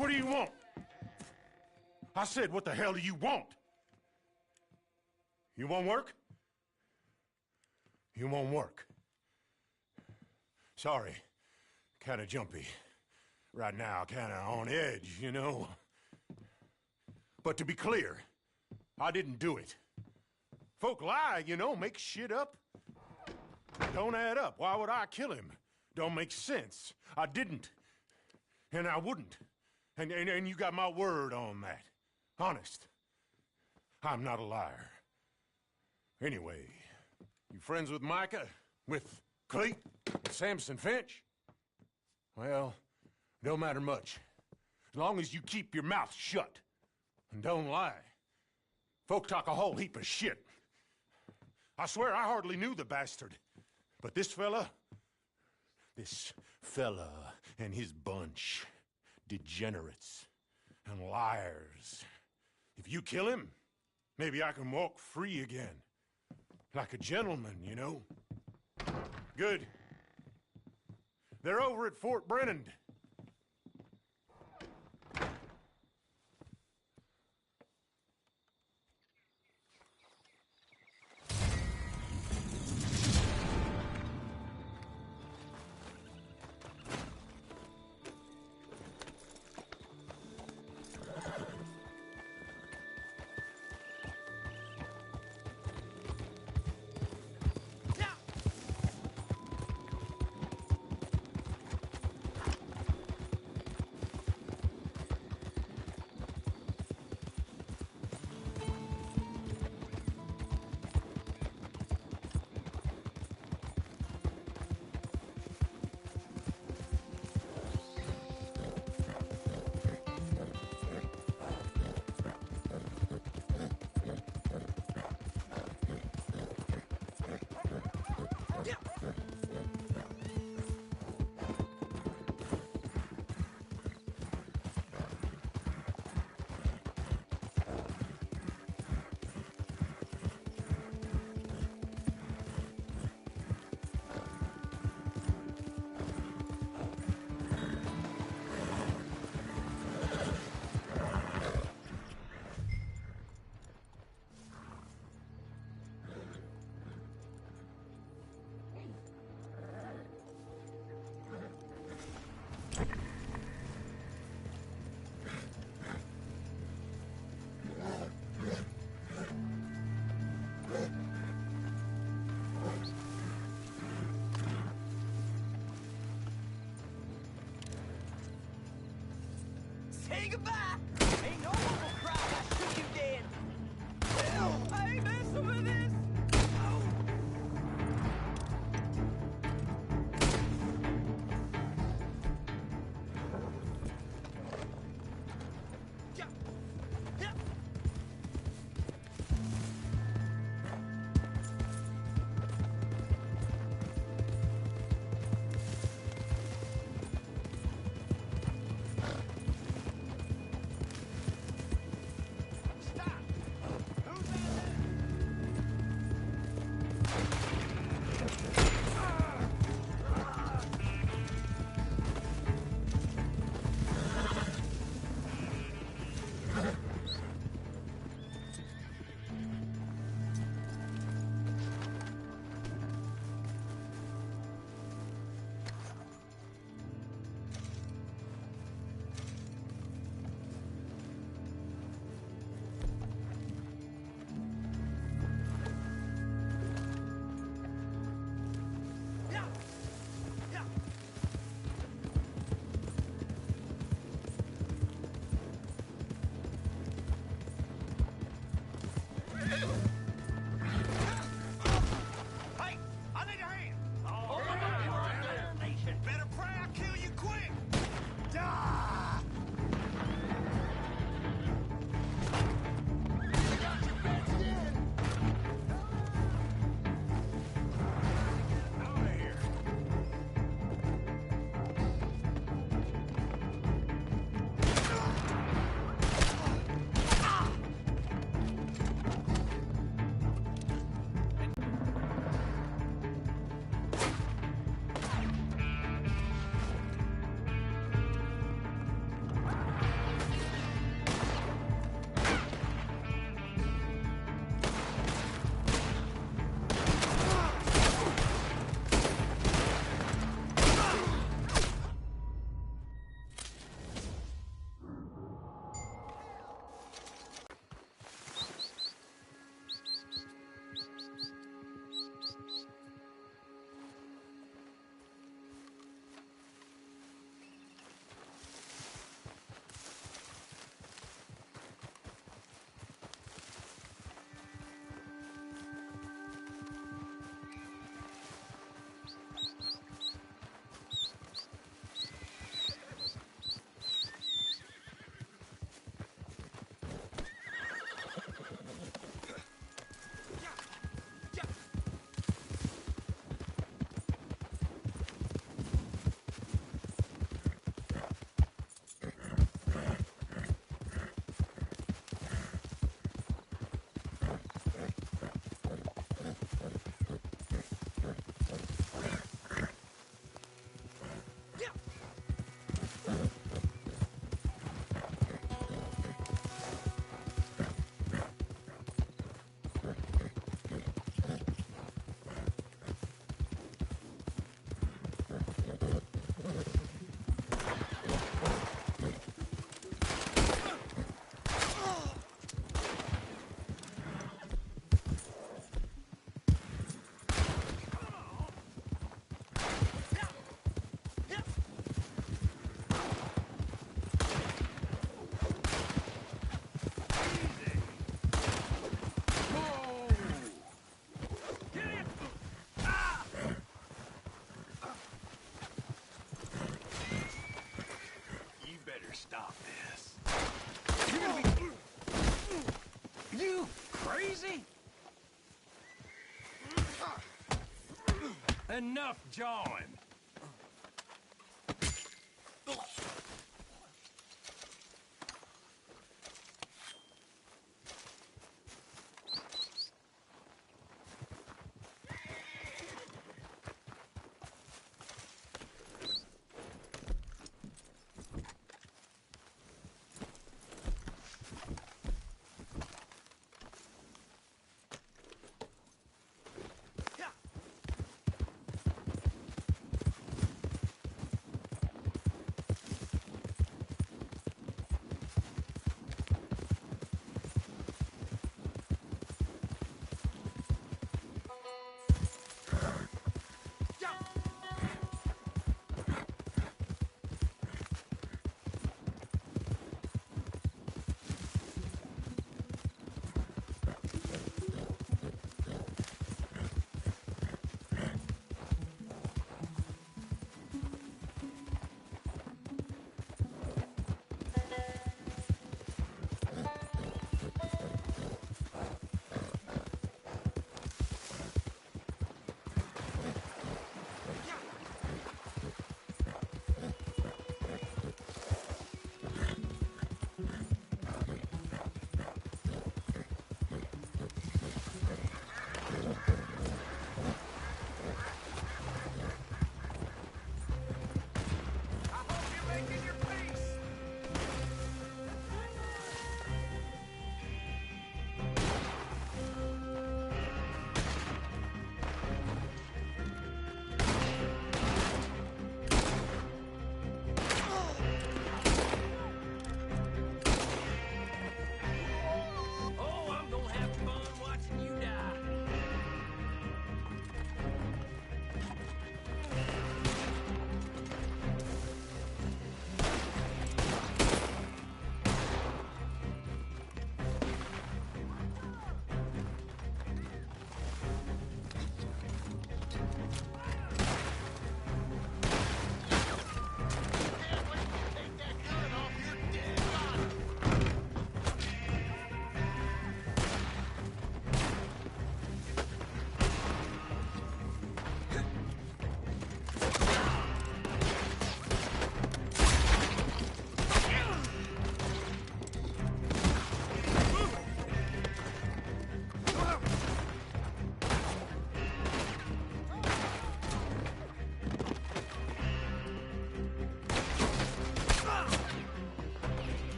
What do you want? I said, what the hell do you want? You want work? You want work? Sorry, kinda jumpy. Right now, kinda on edge, you know? But to be clear, I didn't do it. Folk lie, you know, make shit up. Don't add up. Why would I kill him? Don't make sense. I didn't. And I wouldn't. And you got my word on that. Honest. I'm not a liar. Anyway, you friends with Micah? With Cleet? Samson Finch? Well, don't matter much. As long as you keep your mouth shut. And don't lie. Folk talk a whole heap of shit. I swear I hardly knew the bastard. But this fella and his bunch, degenerates and liars. If you kill him, maybe I can walk free again. Like a gentleman, you know? Good. They're over at Fort Brennan. Say goodbye! Ain't no one will cry I shoot you dead! Hell, I ain't messing with this! Oh. Yeah. Yeah. crazy? Enough jawing.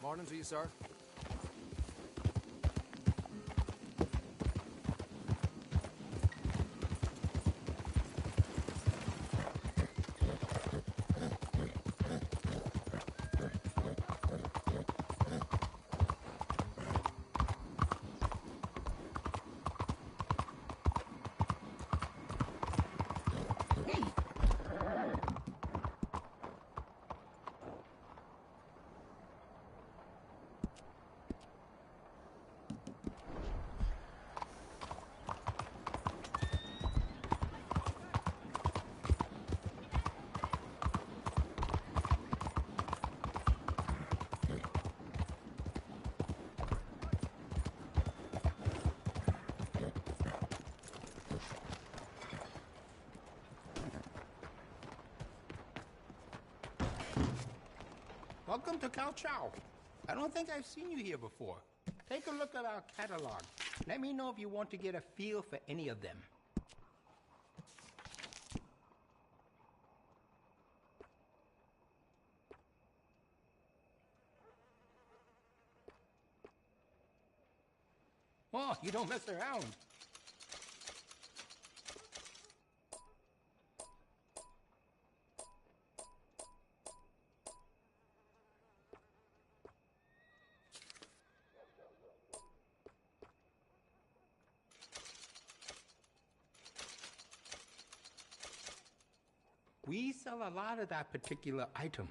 Morning to you, sir. Welcome to Cal Chow. I don't think I've seen you here before. Take a look at our catalog. Let me know if you want to get a feel for any of them. Oh, you don't mess around. We sell a lot of that particular item.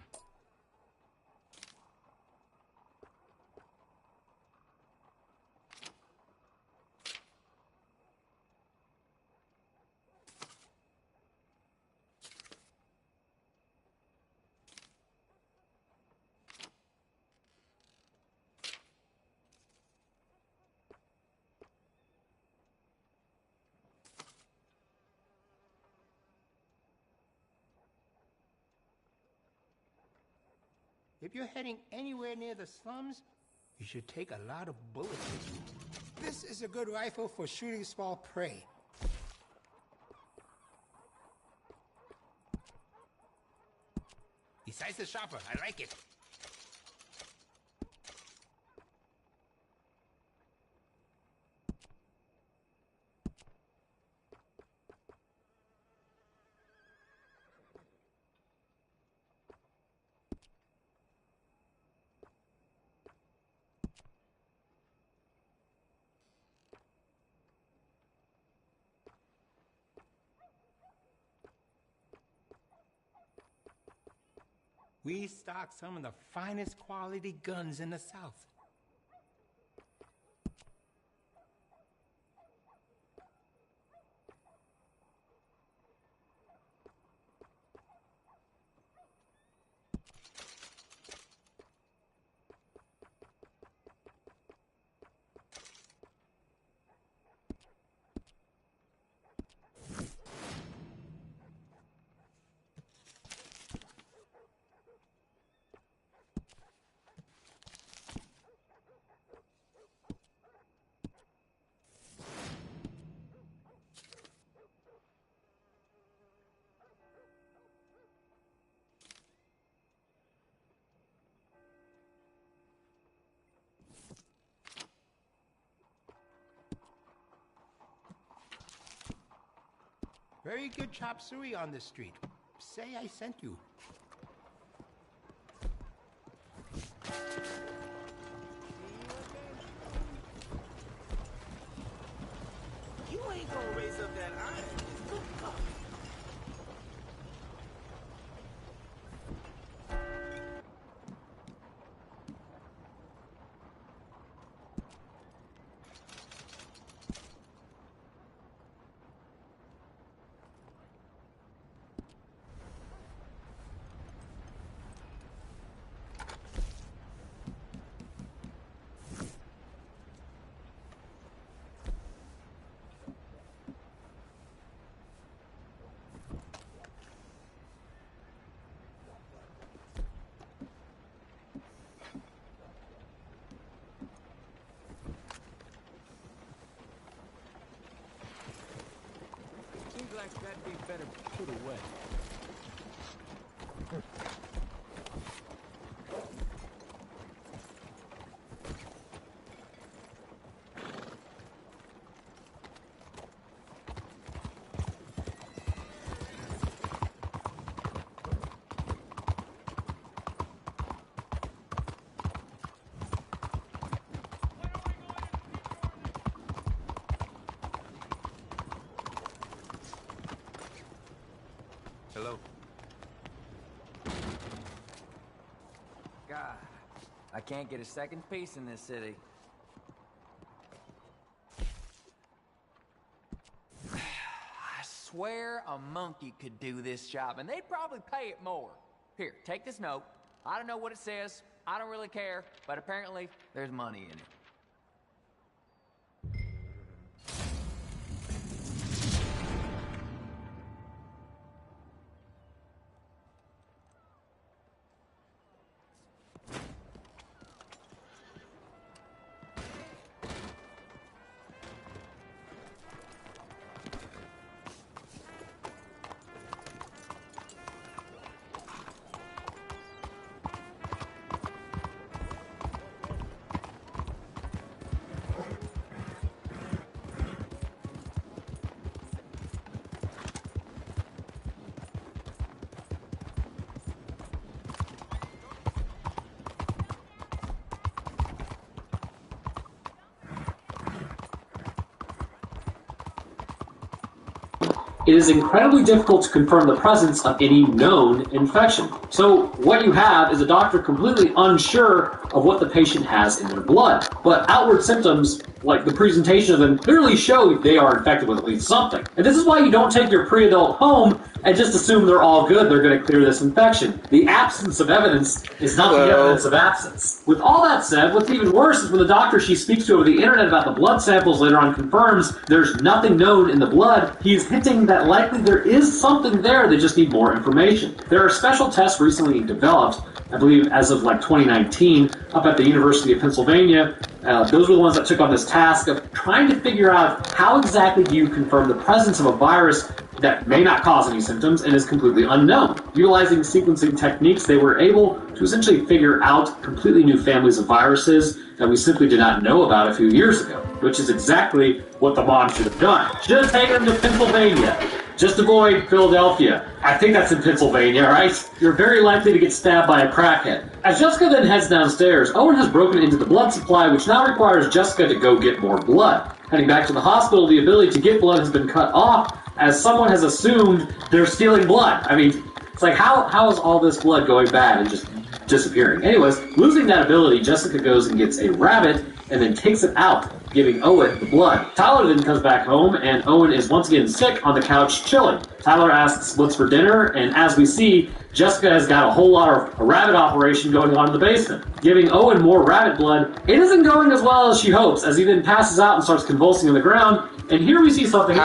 If you're heading anywhere near the slums, you should take a lot of bullets with you. This is a good rifle for shooting small prey. Besides the sharper, I like it. We stock some of the finest quality guns in the South. Very good chop suey on the street. Say I sent you. You ain't gonna raise up that iron. Seems like that'd be better put away. Hello. God, I can't get a second piece in this city. I swear a monkey could do this job, and they'd probably pay it more. Here, take this note. I don't know what it says. I don't really care, but apparently there's money in it. It is incredibly difficult to confirm the presence of any known infection. So what you have is a doctor completely unsure of what the patient has in their blood. But outward symptoms, like the presentation of them, clearly show they are infected with at least something. And this is why you don't take your pre-adult home and just assume they're all good, they're going to clear this infection. The absence of evidence is not the evidence of absence. With all that said, what's even worse is when the doctor she speaks to over the internet about the blood samples later on confirms there's nothing known in the blood, he's hinting that likely there is something there, they just need more information. There are special tests recently developed, I believe as of like 2019, up at the University of Pennsylvania. Those were the ones that took on this task of trying to figure out how exactly do you confirm the presence of a virus that may not cause any symptoms and is completely unknown. Utilizing sequencing techniques, they were able to essentially figure out completely new families of viruses that we simply did not know about a few years ago, which is exactly what the mom should have done. Should have taken them to Pennsylvania. Just avoid Philadelphia. I think that's in Pennsylvania, right? You're very likely to get stabbed by a crackhead. As Jessica then heads downstairs, Owen has broken into the blood supply, which now requires Jessica to go get more blood. Heading back to the hospital, the ability to get blood has been cut off, as someone has assumed they're stealing blood. I mean, it's like, how is all this blood going bad and just disappearing? Anyways, losing that ability, Jessica goes and gets a rabbit and then takes it out, giving Owen the blood. Tyler then comes back home, and Owen is once again sick on the couch chilling. Tyler asks what's for dinner, and as we see, Jessica has got a whole lot of a rabbit operation going on in the basement. Giving Owen more rabbit blood, it isn't going as well as she hopes, as he then passes out and starts convulsing on the ground. And here we see something.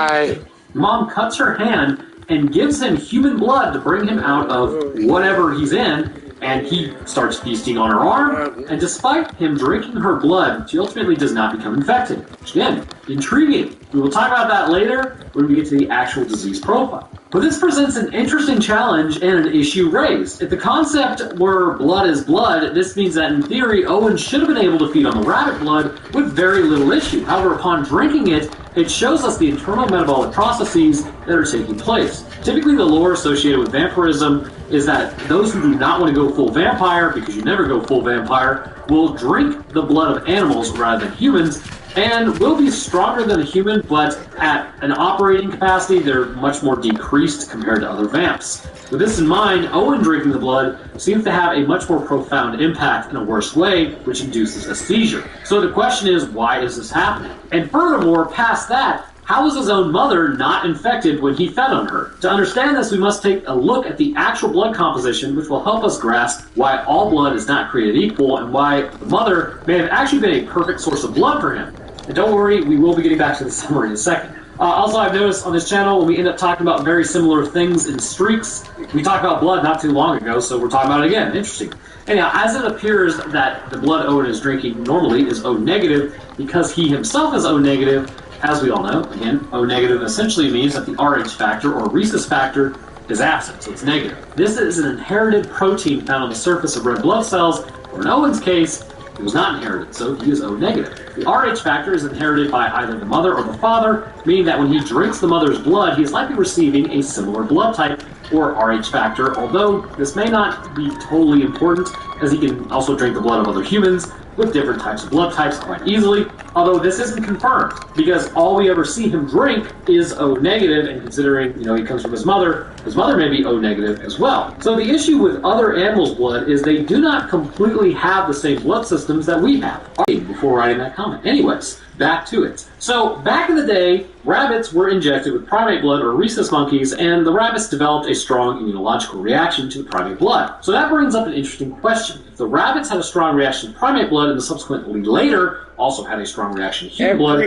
Mom cuts her hand and gives him human blood to bring him out of whatever he's in, and he starts feasting on her arm, and despite him drinking her blood, she ultimately does not become infected. Again, intriguing. We will talk about that later when we get to the actual disease profile. But this presents an interesting challenge and an issue raised. If the concept were blood is blood, this means that in theory, Owen should have been able to feed on the rabbit blood with very little issue. However, upon drinking it, it shows us the internal metabolic processes that are taking place. Typically, the lore associated with vampirism is that those who do not want to go full vampire, because you never go full vampire, will drink the blood of animals rather than humans, and will be stronger than a human, but at an operating capacity, they're much more decreased compared to other vamps. With this in mind, Owen drinking the blood seems to have a much more profound impact in a worse way, which induces a seizure. So the question is, why is this happening? And furthermore, past that, how was his own mother not infected when he fed on her? To understand this, we must take a look at the actual blood composition, which will help us grasp why all blood is not created equal and why the mother may have actually been a perfect source of blood for him. And don't worry, we will be getting back to the summary in a second. Also, I've noticed on this channel, when we end up talking about very similar things in streaks, we talked about blood not too long ago, so we're talking about it again. Interesting. Anyhow, as it appears that the blood Owen is drinking normally is O negative, because he himself is O negative, as we all know, again, O negative essentially means that the Rh factor, or rhesus factor, is absent, so it's negative. This is an inherited protein found on the surface of red blood cells, or in Owen's case, it was not inherited, so he is O negative. The Rh factor is inherited by either the mother or the father, meaning that when he drinks the mother's blood, he is likely receiving a similar blood type, or Rh factor, although this may not be totally important as he can also drink the blood of other humans with different types of blood types quite easily, although this isn't confirmed, because all we ever see him drink is O negative, and considering, he comes from his mother may be O negative as well. So the issue with other animals' blood is they do not completely have the same blood systems that we have. Before writing that comment. Anyways, back to it. So, back in the day, rabbits were injected with primate blood or rhesus monkeys, and the rabbits developed a strong immunological reaction to the primate blood. So that brings up an interesting question. If the rabbits had a strong reaction to primate blood and subsequently later also had a strong reaction to human blood,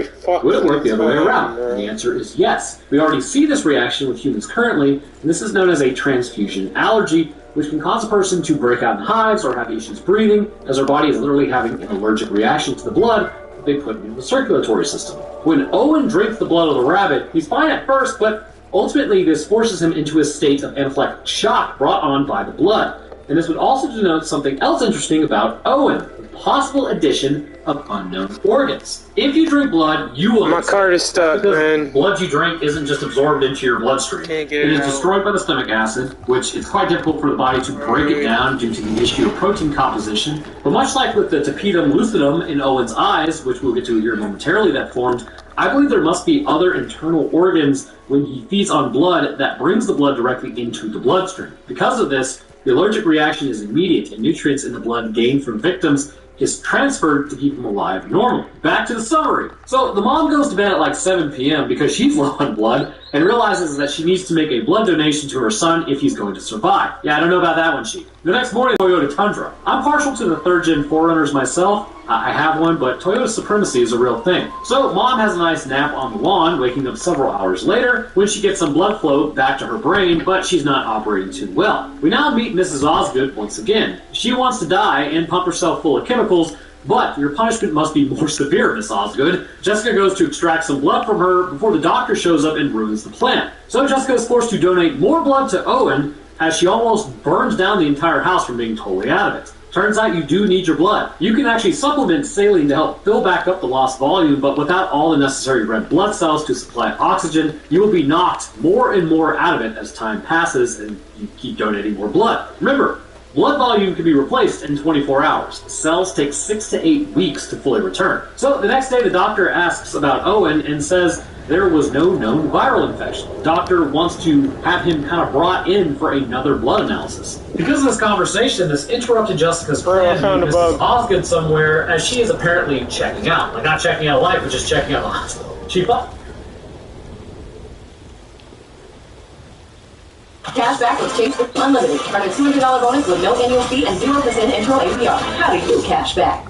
would it work the other way around? And the answer is yes. We already see this reaction with humans currently, and this is known as a transfusion allergy, which can cause a person to break out in hives or have issues breathing, as their body is literally having an allergic reaction to the blood they put into the circulatory system. When Owen drinks the blood of the rabbit, he's fine at first, but ultimately this forces him into a state of anaphylactic shock brought on by the blood. And this would also denote something else interesting about Owen, the possible addition of unknown organs. If you drink blood, you will... My card is stuck, man. Blood you drink isn't just absorbed into your bloodstream. Can't get it is out. destroyed by the stomach acid, which is quite difficult for the body to break it down due to the issue of protein composition. But much like with the tapetum lucidum in Owen's eyes, which we'll get to here momentarily, that formed, I believe there must be other internal organs when he feeds on blood that brings the blood directly into the bloodstream. Because of this, the allergic reaction is immediate, and nutrients in the blood gained from victims is transferred to keep them alive normally. Back to the summary. So the mom goes to bed at like 7 p.m. because she's low on blood and realizes that she needs to make a blood donation to her son if he's going to survive. Yeah, I don't know about that one, Sheep. The next morning, Toyota Tundra. I'm partial to the 3rd gen 4Runners myself. I have one, but Toyota supremacy is a real thing. So mom has a nice nap on the lawn, waking up several hours later when she gets some blood flow back to her brain, but she's not operating too well. We now meet Mrs. Osgood once again. She wants to die and pump herself full of chemicals, but your punishment must be more severe, Miss Osgood. Jessica goes to extract some blood from her before the doctor shows up and ruins the plan. So Jessica is forced to donate more blood to Owen, as she almost burns down the entire house from being totally out of it. Turns out you do need your blood. You can actually supplement saline to help fill back up the lost volume, but without all the necessary red blood cells to supply oxygen, you will be knocked more and more out of it as time passes and you keep donating more blood. Remember, blood volume can be replaced in 24 hours. Cells take 6 to 8 weeks to fully return. So the next day the doctor asks about Owen and says there was no known viral infection. The doctor wants to have him kind of brought in for another blood analysis. Because of this conversation, this interrupted Jessica's plan to meet Mrs. Osgood somewhere, as she is apparently checking out. Like, not checking out of life, but just checking out the hospital. Cashback with Chase with Unlimited. Earn a $200 bonus with no annual fee and 0% intro APR. How do you cash back?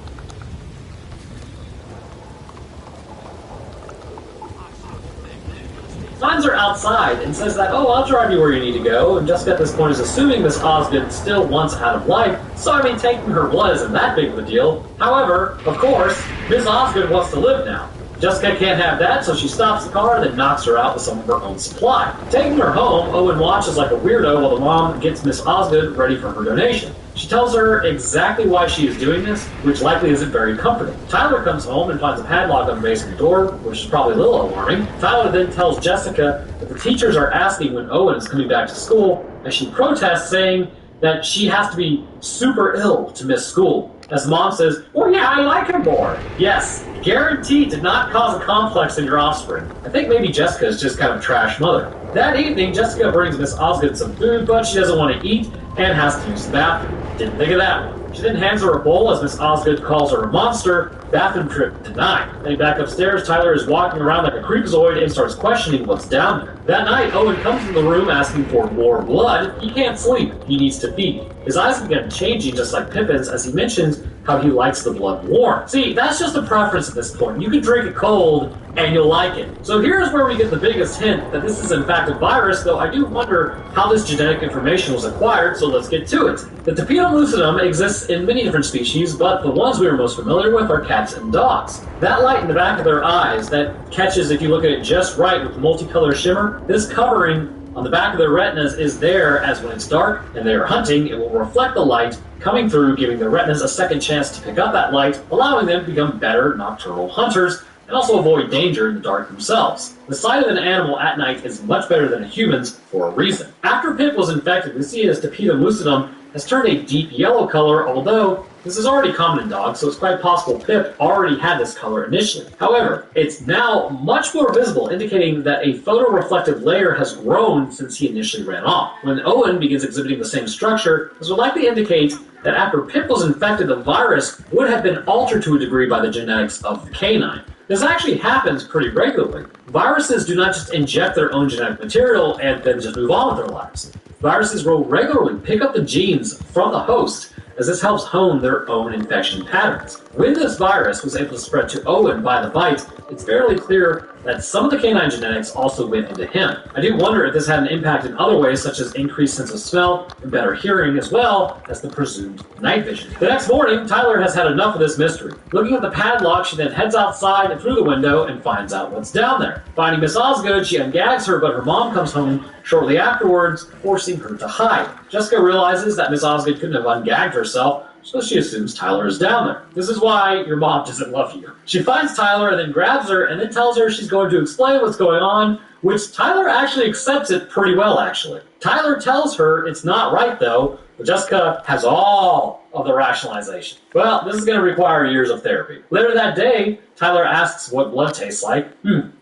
Finds her outside and says that, oh, I'll drive you where you need to go, and Jessica at this point is assuming Miss Osgood still wants out of life, so I mean taking her blood isn't that big of a deal. However, of course, Miss Osgood wants to live now. Jessica can't have that, so she stops the car and then knocks her out with some of her own supply. Taking her home, Owen watches like a weirdo while the mom gets Miss Osgood ready for her donation. She tells her exactly why she is doing this, which likely isn't very comforting. Tyler comes home and finds a padlock on the basement door, which is probably a little alarming. Tyler then tells Jessica that the teachers are asking when Owen is coming back to school, as she protests, saying that she has to be super ill to miss school. As the mom says, well, yeah, I like him more. Yes, guaranteed to not cause a complex in your offspring. I think maybe Jessica is just kind of a trash mother. That evening, Jessica brings Miss Osgood some food, but she doesn't want to eat and has to use the bathroom. Didn't think of that one. She then hands her a bowl as Miss Osgood calls her a monster. Bathroom trip denied. Heading back upstairs, Tyler is walking around like a creepazoid and starts questioning what's down there. That night, Owen comes into the room asking for more blood. He can't sleep. He needs to feed. His eyes begin changing just like Pippin's as he mentions how he likes the blood warm. See, that's just a preference at this point. You can drink it cold and you'll like it. So here's where we get the biggest hint that this is in fact a virus, though I do wonder how this genetic information was acquired, so let's get to it. The tapetum lucidum exists in many different species, but the ones we are most familiar with are cats and dogs. That light in the back of their eyes that catches if you look at it just right with the multicolor shimmer, this covering on the back of their retinas is there as when it's dark and they are hunting, it will reflect the light coming through, giving their retinas a second chance to pick up that light, allowing them to become better nocturnal hunters and also avoid danger in the dark themselves. The sight of an animal at night is much better than a human's for a reason. After Pip was infected, we see his tapetum lucidum has turned a deep yellow color, although this is already common in dogs, so it's quite possible Pip already had this color initially. However, it's now much more visible, indicating that a photoreflective layer has grown since he initially ran off. When Owen begins exhibiting the same structure, this would likely indicate that after Pip was infected, the virus would have been altered to a degree by the genetics of the canine. This actually happens pretty regularly. Viruses do not just inject their own genetic material and then just move on with their lives. Viruses will regularly pick up the genes from the host, as this helps hone their own infection patterns. When this virus was able to spread to Owen by the bite, it's fairly clear that some of the canine genetics also went into him. I do wonder if this had an impact in other ways, such as increased sense of smell and better hearing, as well as the presumed night vision. The next morning, Tyler has had enough of this mystery. Looking at the padlock, she then heads outside and through the window and finds out what's down there. Finding Miss Osgood, she ungags her, but her mom comes home shortly afterwards, forcing her to hide. Jessica realizes that Miss Osgood couldn't have ungagged herself, so she assumes Tyler is down there. This is why your mom doesn't love you. She finds Tyler and then grabs her and then tells her she's going to explain what's going on, which Tyler actually accepts it pretty well, actually. Tyler tells her it's not right, though, but Jessica has all of the rationalization. Well, this is going to require years of therapy. Later that day, Tyler asks what blood tastes like.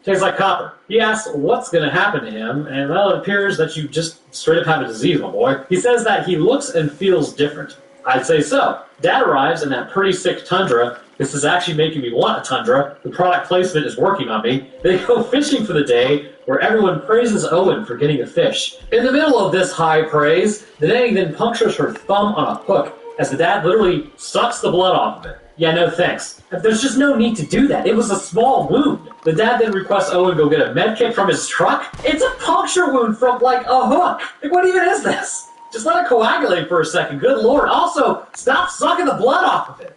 Tastes like copper. He asks what's going to happen to him, and well, it appears that you just straight up have a disease, my boy. He says that he looks and feels different. I'd say so. Dad arrives in that pretty sick Tundra. This is actually making me want a Tundra. The product placement is working on me. They go fishing for the day, where everyone praises Owen for getting a fish. In the middle of this high praise, the nanny then punctures her thumb on a hook, as the dad literally sucks the blood off of it. Yeah, no thanks. There's just no need to do that. It was a small wound. The dad then requests Owen go get a med kit from his truck. It's a puncture wound from, like, a hook. Like, what even is this? Just let it coagulate for a second. Good Lord. Also, stop sucking the blood off of it.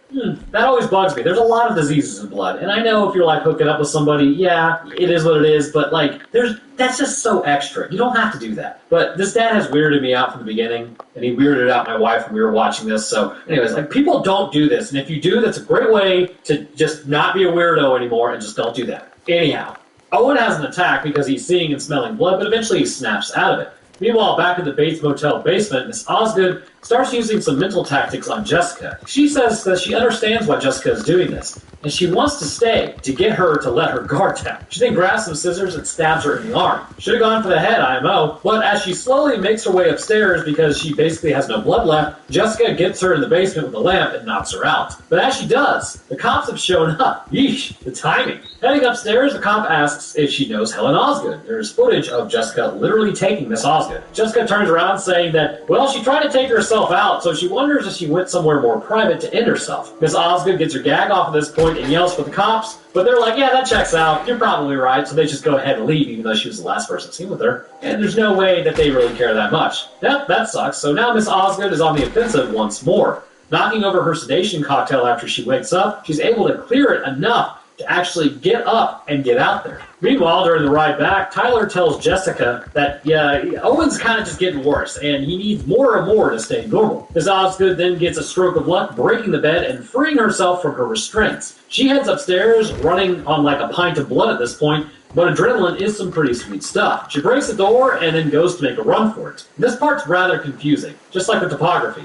That always bugs me. There's a lot of diseases in blood. And I know if you're, like, hooking up with somebody, yeah, it is what it is. But, like, that's just so extra. You don't have to do that. But this dad has weirded me out from the beginning. And he weirded out my wife when we were watching this. So, anyways, like, people don't do this. And if you do, that's a great way to just not be a weirdo anymore and just don't do that. Anyhow, Owen has an attack because he's seeing and smelling blood, but eventually he snaps out of it. Meanwhile, back in the Bates Motel basement, Miss Osgood starts using some mental tactics on Jessica. She says that she understands why Jessica is doing this, and she wants to stay to get her to let her guard down. She then grabs some scissors and stabs her in the arm. Should have gone for the head, IMO, but as she slowly makes her way upstairs because she basically has no blood left, Jessica gets her in the basement with a lamp and knocks her out. But as she does, the cops have shown up. Yeesh, the timing. Heading upstairs, the cop asks if she knows Helen Osgood. There's footage of Jessica literally taking Miss Osgood. Jessica turns around saying that, well, she tried to take herself out, so she wonders if she went somewhere more private to end herself. Miss Osgood gets her gag off at this point and yells for the cops, but they're like, yeah, that checks out. You're probably right, so they just go ahead and leave, even though she was the last person seen with her. And there's no way that they really care that much. Yep, that sucks. So now Miss Osgood is on the offensive once more. Knocking over her sedation cocktail after she wakes up, she's able to clear it enough to actually get up and get out there. Meanwhile, during the ride back, Tyler tells Jessica that, yeah, Owen's kind of just getting worse, and he needs more and more to stay normal. Miss Osgood then gets a stroke of luck, breaking the bed and freeing herself from her restraints. She heads upstairs, running on like a pint of blood at this point, but adrenaline is some pretty sweet stuff. She breaks the door and then goes to make a run for it. This part's rather confusing, just like the topography.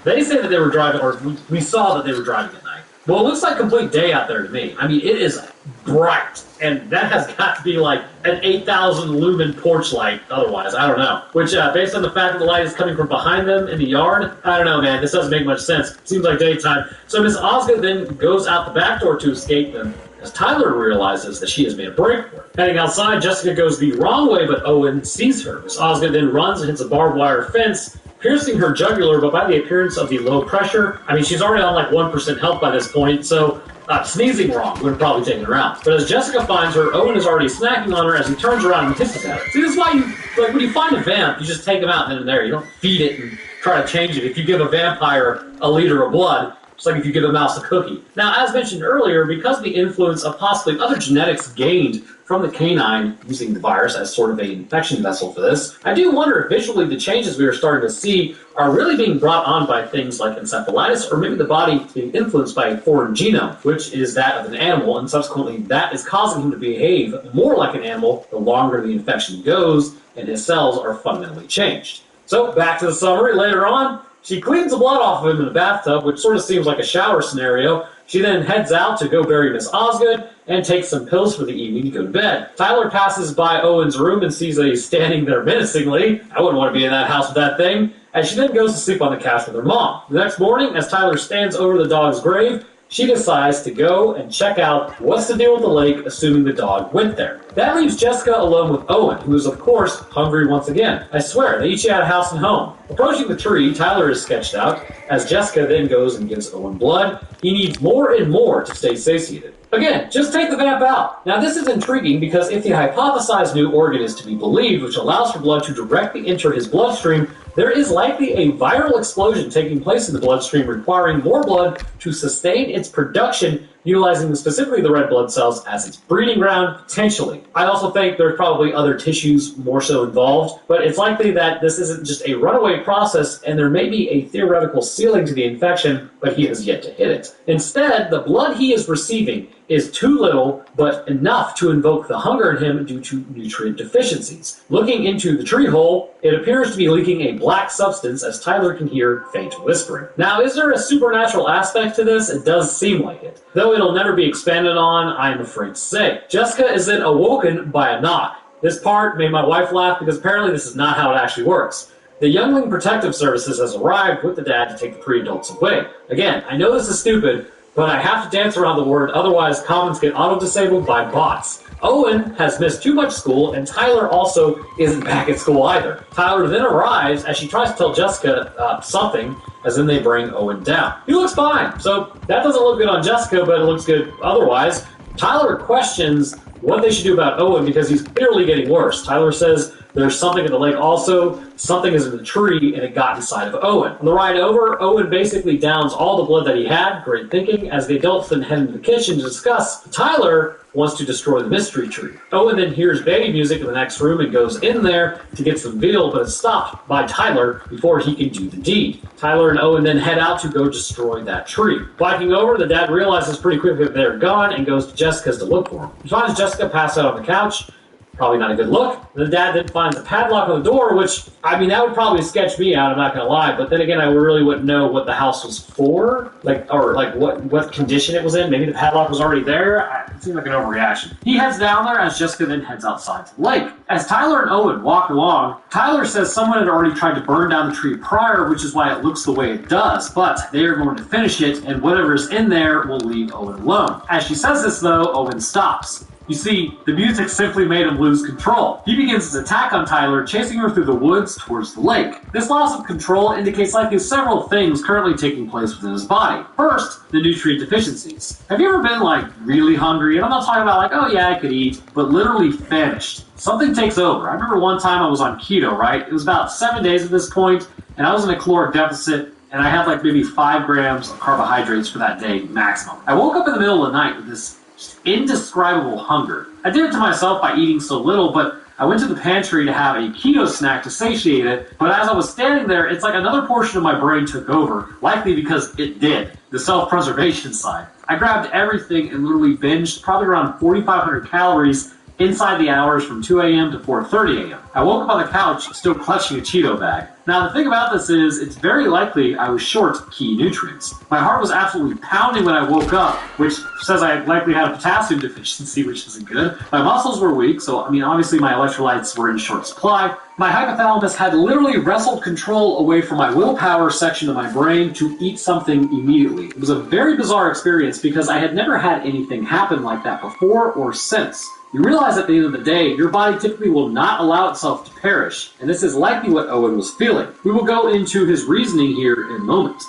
They say that they were driving, or we saw that they were driving at night. Well, it looks like complete day out there to me. I mean, it is bright, and that has got to be like an 8,000 lumen porch light otherwise. I don't know. Which, based on the fact that the light is coming from behind them in the yard, I don't know, man. This doesn't make much sense. It seems like daytime. So Miss Osgood then goes out the back door to escape them, as Tyler realizes that she has made a break for it. Heading outside, Jessica goes the wrong way, but Owen sees her. Miss Osgood then runs and hits a barbed wire fence, piercing her jugular, but by the appearance of the low pressure, I mean, she's already on like 1% health by this point, so sneezing wrong would have probably taken her out. But as Jessica finds her, Owen is already snacking on her as he turns around and hisses at her. See, this is why you, like, when you find a vamp, you just take him out then and there. You don't feed it and try to change it. If you give a vampire a liter of blood, it's like if you give a mouse a cookie. Now, as mentioned earlier, because of the influence of possibly other genetics gained from the canine using the virus as sort of an infection vessel for this, I do wonder if visually the changes we are starting to see are really being brought on by things like encephalitis, or maybe the body being influenced by a foreign genome, which is that of an animal, and subsequently that is causing him to behave more like an animal the longer the infection goes and his cells are fundamentally changed. So, back to the summary later on. She cleans the blood off of him in the bathtub, which sort of seems like a shower scenario. She then heads out to go bury Miss Osgood and takes some pills for the evening to go to bed. Tyler passes by Owen's room and sees that he's standing there menacingly. I wouldn't want to be in that house with that thing. And she then goes to sleep on the couch with her mom. The next morning, as Tyler stands over the dog's grave, she decides to go and check out what's the deal with the lake, assuming the dog went there. That leaves Jessica alone with Owen, who is, of course, hungry once again. I swear, they each had a house and home. Approaching the tree, Tyler is sketched out, as Jessica then goes and gives Owen blood. He needs more and more to stay satiated. Again, just take the vamp out. Now this is intriguing because if the hypothesized new organ is to be believed, which allows for blood to directly enter his bloodstream, there is likely a viral explosion taking place in the bloodstream requiring more blood to sustain its production, utilizing specifically the red blood cells as its breeding ground, potentially. I also think there's probably other tissues more so involved, but it's likely that this isn't just a runaway process and there may be a theoretical ceiling to the infection, but he has yet to hit it. Instead, the blood he is receiving is too little, but enough to invoke the hunger in him due to nutrient deficiencies. Looking into the tree hole, it appears to be leaking a black substance as Tyler can hear faint whispering. Now, is there a supernatural aspect to this? It does seem like it. Though it'll never be expanded on, I am afraid to say. Jessica is then awoken by a knock. This part made my wife laugh because apparently this is not how it actually works. The Youngling Protective Services has arrived with the dad to take the pre-adults away. Again, I know this is stupid, but I have to dance around the word, otherwise comments get auto-disabled by bots. Owen has missed too much school, and Tyler also isn't back at school either. Tyler then arrives as she tries to tell Jessica something, as then they bring Owen down. He looks fine, so that doesn't look good on Jessica, but it looks good otherwise. Tyler questions what they should do about Owen because he's clearly getting worse. Tyler says there's something in the lake also, something is in the tree, and it got inside of Owen. On the ride over, Owen basically downs all the blood that he had, great thinking, as the adults then head into the kitchen to discuss. Tyler wants to destroy the mystery tree. Owen then hears baby music in the next room and goes in there to get some veal, but is stopped by Tyler before he can do the deed. Tyler and Owen then head out to go destroy that tree. Biking over, the dad realizes pretty quickly that they're gone and goes to Jessica's to look for him. He finds Jessica passed out on the couch. Probably not a good look. The dad then finds a padlock on the door, which, I mean, that would probably sketch me out, I'm not going to lie. But then again, I really wouldn't know what the house was for, or what condition it was in. Maybe the padlock was already there. It seemed like an overreaction. He heads down there as Jessica then heads outside to the lake. As Tyler and Owen walk along, Tyler says someone had already tried to burn down the tree prior, which is why it looks the way it does. But they are going to finish it, and whatever's in there will leave Owen alone. As she says this, though, Owen stops. You see, the music simply made him lose control. He begins his attack on Tyler, chasing her through the woods towards the lake. This loss of control indicates likely several things currently taking place within his body. First, the nutrient deficiencies. Have you ever been, really hungry? And I'm not talking about, oh yeah, I could eat, but literally famished. Something takes over. I remember one time I was on keto, right? It was about 7 days at this point, and I was in a caloric deficit, and I had maybe 5 grams of carbohydrates for that day maximum. I woke up in the middle of the night with this indescribable hunger. I did it to myself by eating so little, but I went to the pantry to have a keto snack to satiate it, but as I was standing there, it's like another portion of my brain took over, likely because it did, the self-preservation side. I grabbed everything and literally binged probably around 4,500 calories inside the hours from 2 a.m. to 4:30 a.m. I woke up on the couch still clutching a Cheeto bag. Now the thing about this is, it's very likely I was short key nutrients. My heart was absolutely pounding when I woke up, which says I likely had a potassium deficiency, which isn't good. My muscles were weak, so obviously my electrolytes were in short supply. My hypothalamus had literally wrestled control away from my willpower section of my brain to eat something immediately. It was a very bizarre experience because I had never had anything happen like that before or since. You realize at the end of the day, your body typically will not allow itself to perish, and this is likely what Owen was feeling. We will go into his reasoning here in a moment.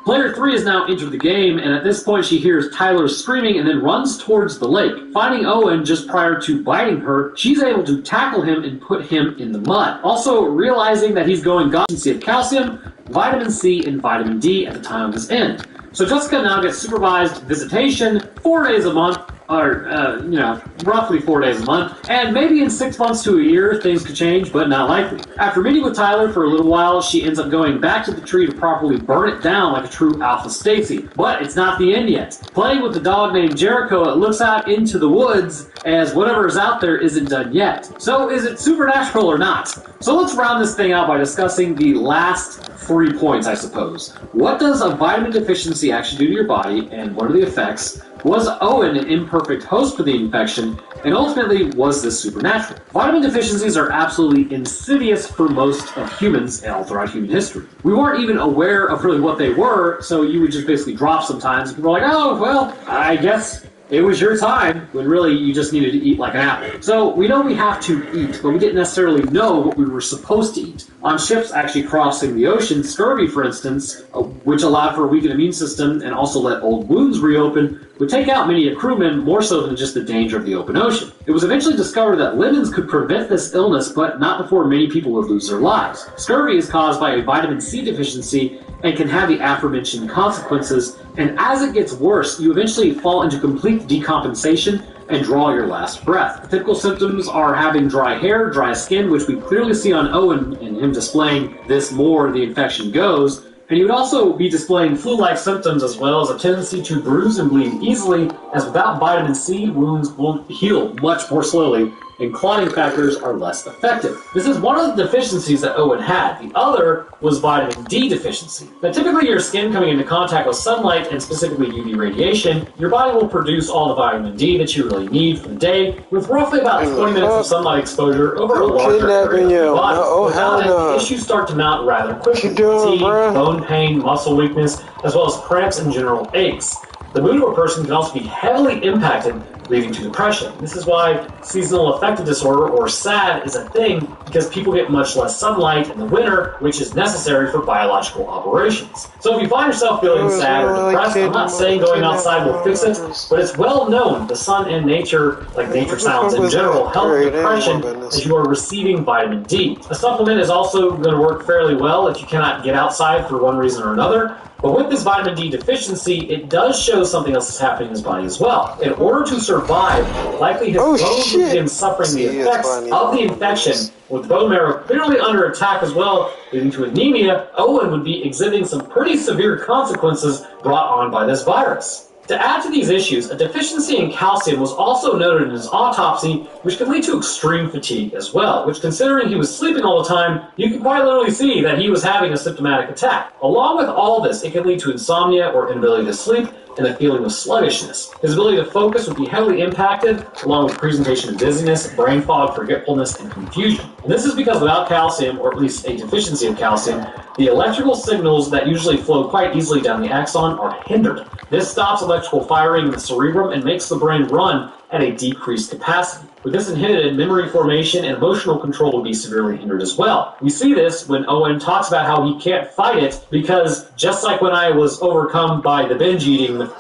Player 3 has now entered the game, and at this point she hears Tyler screaming and then runs towards the lake. Finding Owen just prior to biting her, she's able to tackle him and put him in the mud. Also realizing that he's going deficiency of calcium, vitamin C, and vitamin D at the time of his end. So Jessica now gets supervised visitation 4 days a month or, roughly 4 days a month, and maybe in 6 months to a year, things could change, but not likely. After meeting with Tyler for a little while, she ends up going back to the tree to properly burn it down like a true alpha Stacy. But it's not the end yet. Playing with the dog named Jericho, it looks out into the woods as whatever is out there isn't done yet. So is it supernatural or not? So let's round this thing out by discussing the last 3 points, I suppose. What does a vitamin deficiency actually do to your body, and what are the effects? Was Owen an imperfect host for the infection? And ultimately, was this supernatural? Vitamin deficiencies are absolutely insidious for most of humans all throughout human history. We weren't even aware of really what they were, so you would just basically drop sometimes, and people were like, oh, well, I guess it was your time, when really you just needed to eat like an apple. So we know we have to eat, but we didn't necessarily know what we were supposed to eat. On ships actually crossing the ocean, scurvy, for instance, which allowed for a weakened immune system and also let old wounds reopen, would take out many a crewman more so than just the danger of the open ocean. It was eventually discovered that lemons could prevent this illness, but not before many people would lose their lives. Scurvy is caused by a vitamin C deficiency and can have the aforementioned consequences, and as it gets worse, you eventually fall into complete decompensation and draw your last breath. Typical symptoms are having dry hair, dry skin, which we clearly see on Owen and him displaying this more the infection goes, and he would also be displaying flu-like symptoms as well as a tendency to bruise and bleed easily, as without vitamin C, wounds will heal much more slowly, and clotting factors are less effective. This is one of the deficiencies that Owen had. The other was vitamin D deficiency. Now, typically your skin coming into contact with sunlight, and specifically UV radiation, your body will produce all the vitamin D that you really need for the day, with roughly about 20 minutes of sunlight exposure over a larger area of your body. Without it, issues start to mount rather quickly. Fatigue, bone pain, muscle weakness, as well as cramps and general aches. The mood of a person can also be heavily impacted, leading to depression. This is why seasonal affective disorder, or SAD, is a thing, because people get much less sunlight in the winter, which is necessary for biological operations. So if you find yourself feeling sad or depressed, I'm not saying going outside will fix it, but it's well known the sun and nature, like nature sounds in general, help depression as you are receiving vitamin D. A supplement is also going to work fairly well if you cannot get outside for one reason or another. But with this vitamin D deficiency, it does show something else is happening in his body as well. In order to survive, likely his bones would begin suffering the effects of the infection, with bone marrow clearly under attack as well, leading to anemia. Owen would be exhibiting some pretty severe consequences brought on by this virus. To add to these issues, a deficiency in calcium was also noted in his autopsy, which can lead to extreme fatigue as well, which, considering he was sleeping all the time, you can quite literally see that he was having a symptomatic attack. Along with all this, it can lead to insomnia or inability to sleep, and a feeling of sluggishness. His ability to focus would be heavily impacted, along with presentation of dizziness, brain fog, forgetfulness, and confusion. And this is because without calcium, or at least a deficiency of calcium, the electrical signals that usually flow quite easily down the axon are hindered. This stops electrical firing in the cerebrum and makes the brain run at a decreased capacity. With this inhibited, memory formation and emotional control will be severely hindered as well. We see this when Owen talks about how he can't fight it because, just like when I was overcome by the binge eating with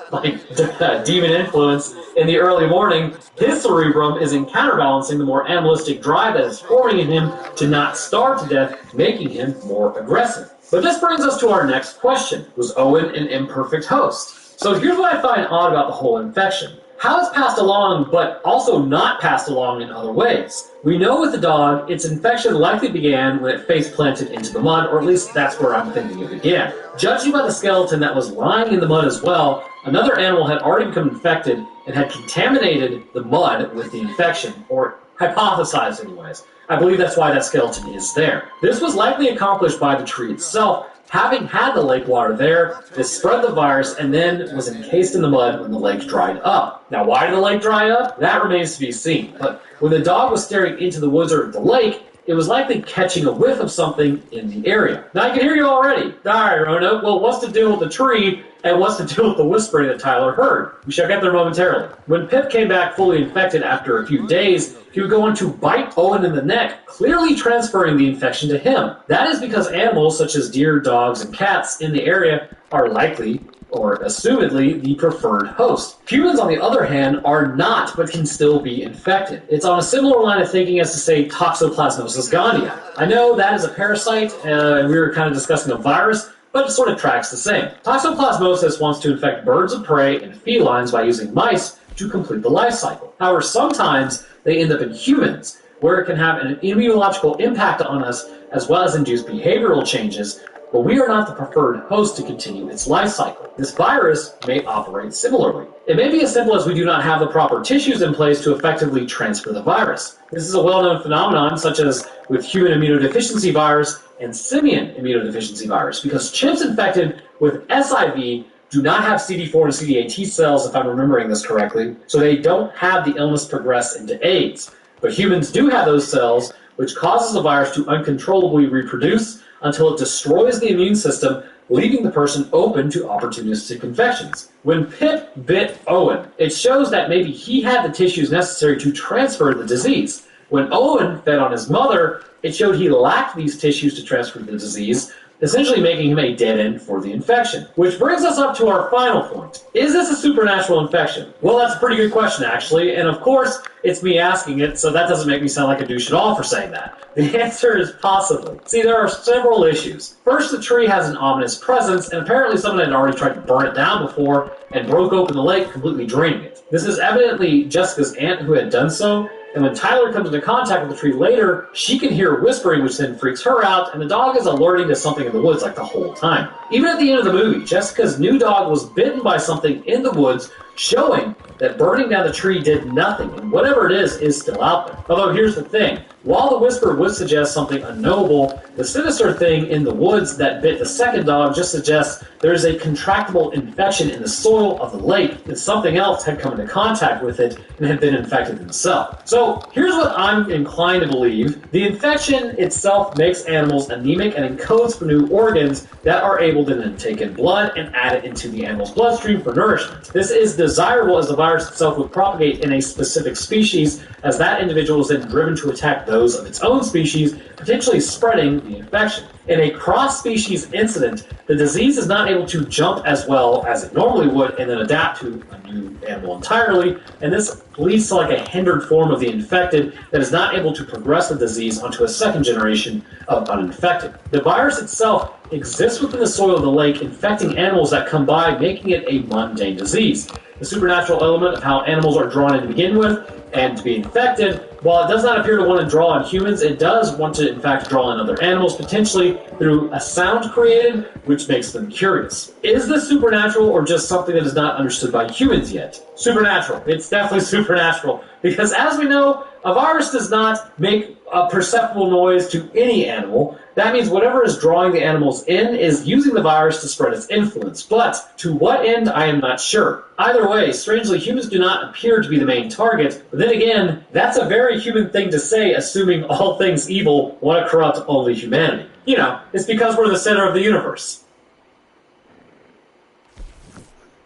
demon influence in the early morning, his cerebrum is in counterbalancing the more animalistic drive that is forming in him to not starve to death, making him more aggressive. But this brings us to our next question. Was Owen an imperfect host? So here's what I find odd about the whole infection. How it's passed along, but also not passed along in other ways. We know with the dog, its infection likely began when it face planted into the mud, or at least that's where I'm thinking it began. Judging by the skeleton that was lying in the mud as well, another animal had already become infected and had contaminated the mud with the infection, or hypothesized anyways. I believe that's why that skeleton is there. This was likely accomplished by the tree itself, having had the lake water there. This spread the virus and then was encased in the mud when the lake dried up. Now, why did the lake dry up? That remains to be seen. But when the dog was staring into the woods or the lake, it was likely catching a whiff of something in the area. Now, I can hear you already. All right, Roanoke, well, what's to do with the tree and what's to do with the whispering that Tyler heard? We shall get there momentarily. When Pip came back fully infected after a few days, he would go on to bite Owen in the neck, clearly transferring the infection to him. That is because animals such as deer, dogs, and cats in the area are likely, or assumedly, the preferred host. Humans, on the other hand, are not, but can still be infected. It's on a similar line of thinking as to say Toxoplasmosis gondii. I know that is a parasite, and we were kind of discussing a virus, but it sort of tracks the same. Toxoplasmosis wants to infect birds of prey and felines by using mice, to complete the life cycle. However, sometimes they end up in humans, where it can have an immunological impact on us as well as induce behavioral changes, but we are not the preferred host to continue its life cycle. This virus may operate similarly. It may be as simple as we do not have the proper tissues in place to effectively transfer the virus. This is a well-known phenomenon, such as with human immunodeficiency virus and simian immunodeficiency virus, because chimps infected with SIV do not have CD4 and CD8 T cells, if I'm remembering this correctly, so they don't have the illness progress into AIDS. But humans do have those cells, which causes the virus to uncontrollably reproduce until it destroys the immune system, leaving the person open to opportunistic infections. When Pip bit Owen, it shows that maybe he had the tissues necessary to transfer the disease. When Owen fed on his mother, it showed he lacked these tissues to transfer the disease, essentially making him a dead end for the infection. Which brings us up to our final point. Is this a supernatural infection? Well, that's a pretty good question, actually, and of course, it's me asking it, so that doesn't make me sound like a douche at all for saying that. The answer is possibly. See, there are several issues. First, the tree has an ominous presence, and apparently someone had already tried to burn it down before and broke open the lake, completely draining it. This is evidently Jessica's aunt who had done so, and when Tyler comes into contact with the tree later, she can hear whispering, which then freaks her out, and the dog is alerting to something in the woods like the whole time. Even at the end of the movie, Jessica's new dog was bitten by something in the woods, showing that burning down the tree did nothing, and whatever it is still out there. Although here's the thing, while the whisper would suggest something unknowable, the sinister thing in the woods that bit the second dog just suggests there is a contractable infection in the soil of the lake, and something else had come into contact with it and had been infected themselves. So here's what I'm inclined to believe. The infection itself makes animals anemic and encodes for new organs that are able to then take in blood and add it into the animal's bloodstream for nourishment. This is desirable as the virus itself would propagate in a specific species, as that individual is then driven to attack those of its own species, potentially spreading the infection. In a cross-species incident, the disease is not able to jump as well as it normally would and then adapt to a new animal entirely, and this leads to like a hindered form of the infected that is not able to progress the disease onto a second generation of uninfected. The virus itself exists within the soil of the lake, infecting animals that come by, making it a mundane disease. The supernatural element of how animals are drawn in to begin with and to be infected, while it does not appear to want to draw on humans, it does want to in fact draw in other animals, potentially through a sound created, which makes them curious. Is this supernatural or just something that is not understood by humans yet? Supernatural. It's definitely supernatural, because as we know, a virus does not make a perceptible noise to any animal. That means whatever is drawing the animals in is using the virus to spread its influence. But to what end, I am not sure. Either way, strangely, humans do not appear to be the main target. But then again, that's a very human thing to say, assuming all things evil want to corrupt only humanity. You know, it's because we're the center of the universe.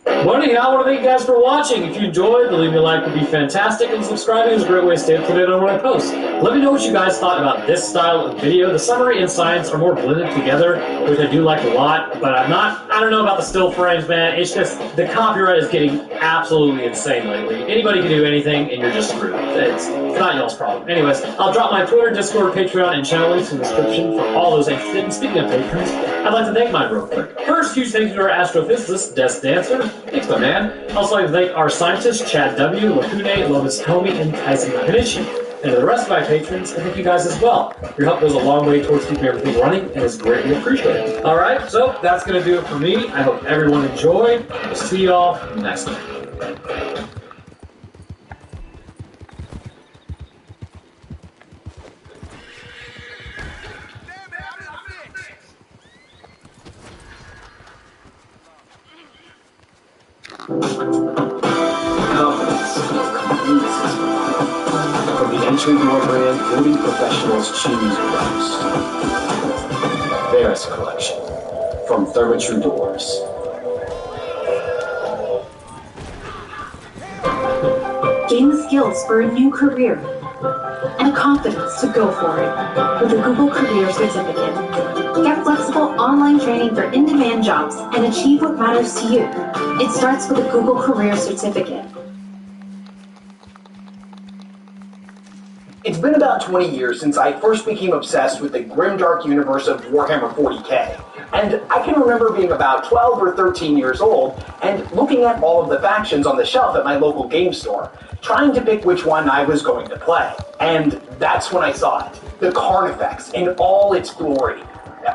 Well, anyhow, I want to thank you guys for watching. If you enjoyed, leaving a like would be fantastic, and subscribing is a great way to stay up to date on what I post. Let me know what you guys thought about this style of video. The summary and science are more blended together, which I do like a lot, but I don't know about the still frames, man. It's just, the copyright is getting absolutely insane lately. Anybody can do anything, and you're just screwed. It's not y'all's problem. Anyways, I'll drop my Twitter, Discord, Patreon, and channel links in the description for all those interested. And speaking of patrons, I'd like to thank mine real quick. First, huge thank you to our astrophysicist, Desk Dancer. Thanks, my man. Also, like to thank our scientists, Chad W., Lacune, Lovis Comey, and Tyson Konichi. And to the rest of my patrons, I thank you guys as well. Your help goes a long way towards keeping everything running and is greatly appreciated. Alright, so that's going to do it for me. I hope everyone enjoyed. We'll see y'all next time. Confidence, complete system. From the entry door brand, voting professionals choose most. There's a collection from Thermatrue Doors. Gain the skills for a new career and the confidence to go for it with a Google Career Certificate. Get flexible online training for in-demand jobs and achieve what matters to you. It starts with a Google Career Certificate. It's been about 20 years since I first became obsessed with the grimdark universe of Warhammer 40k. And I can remember being about 12 or 13 years old and looking at all of the factions on the shelf at my local game store, trying to pick which one I was going to play. And that's when I saw it. The Carnifex in all its glory.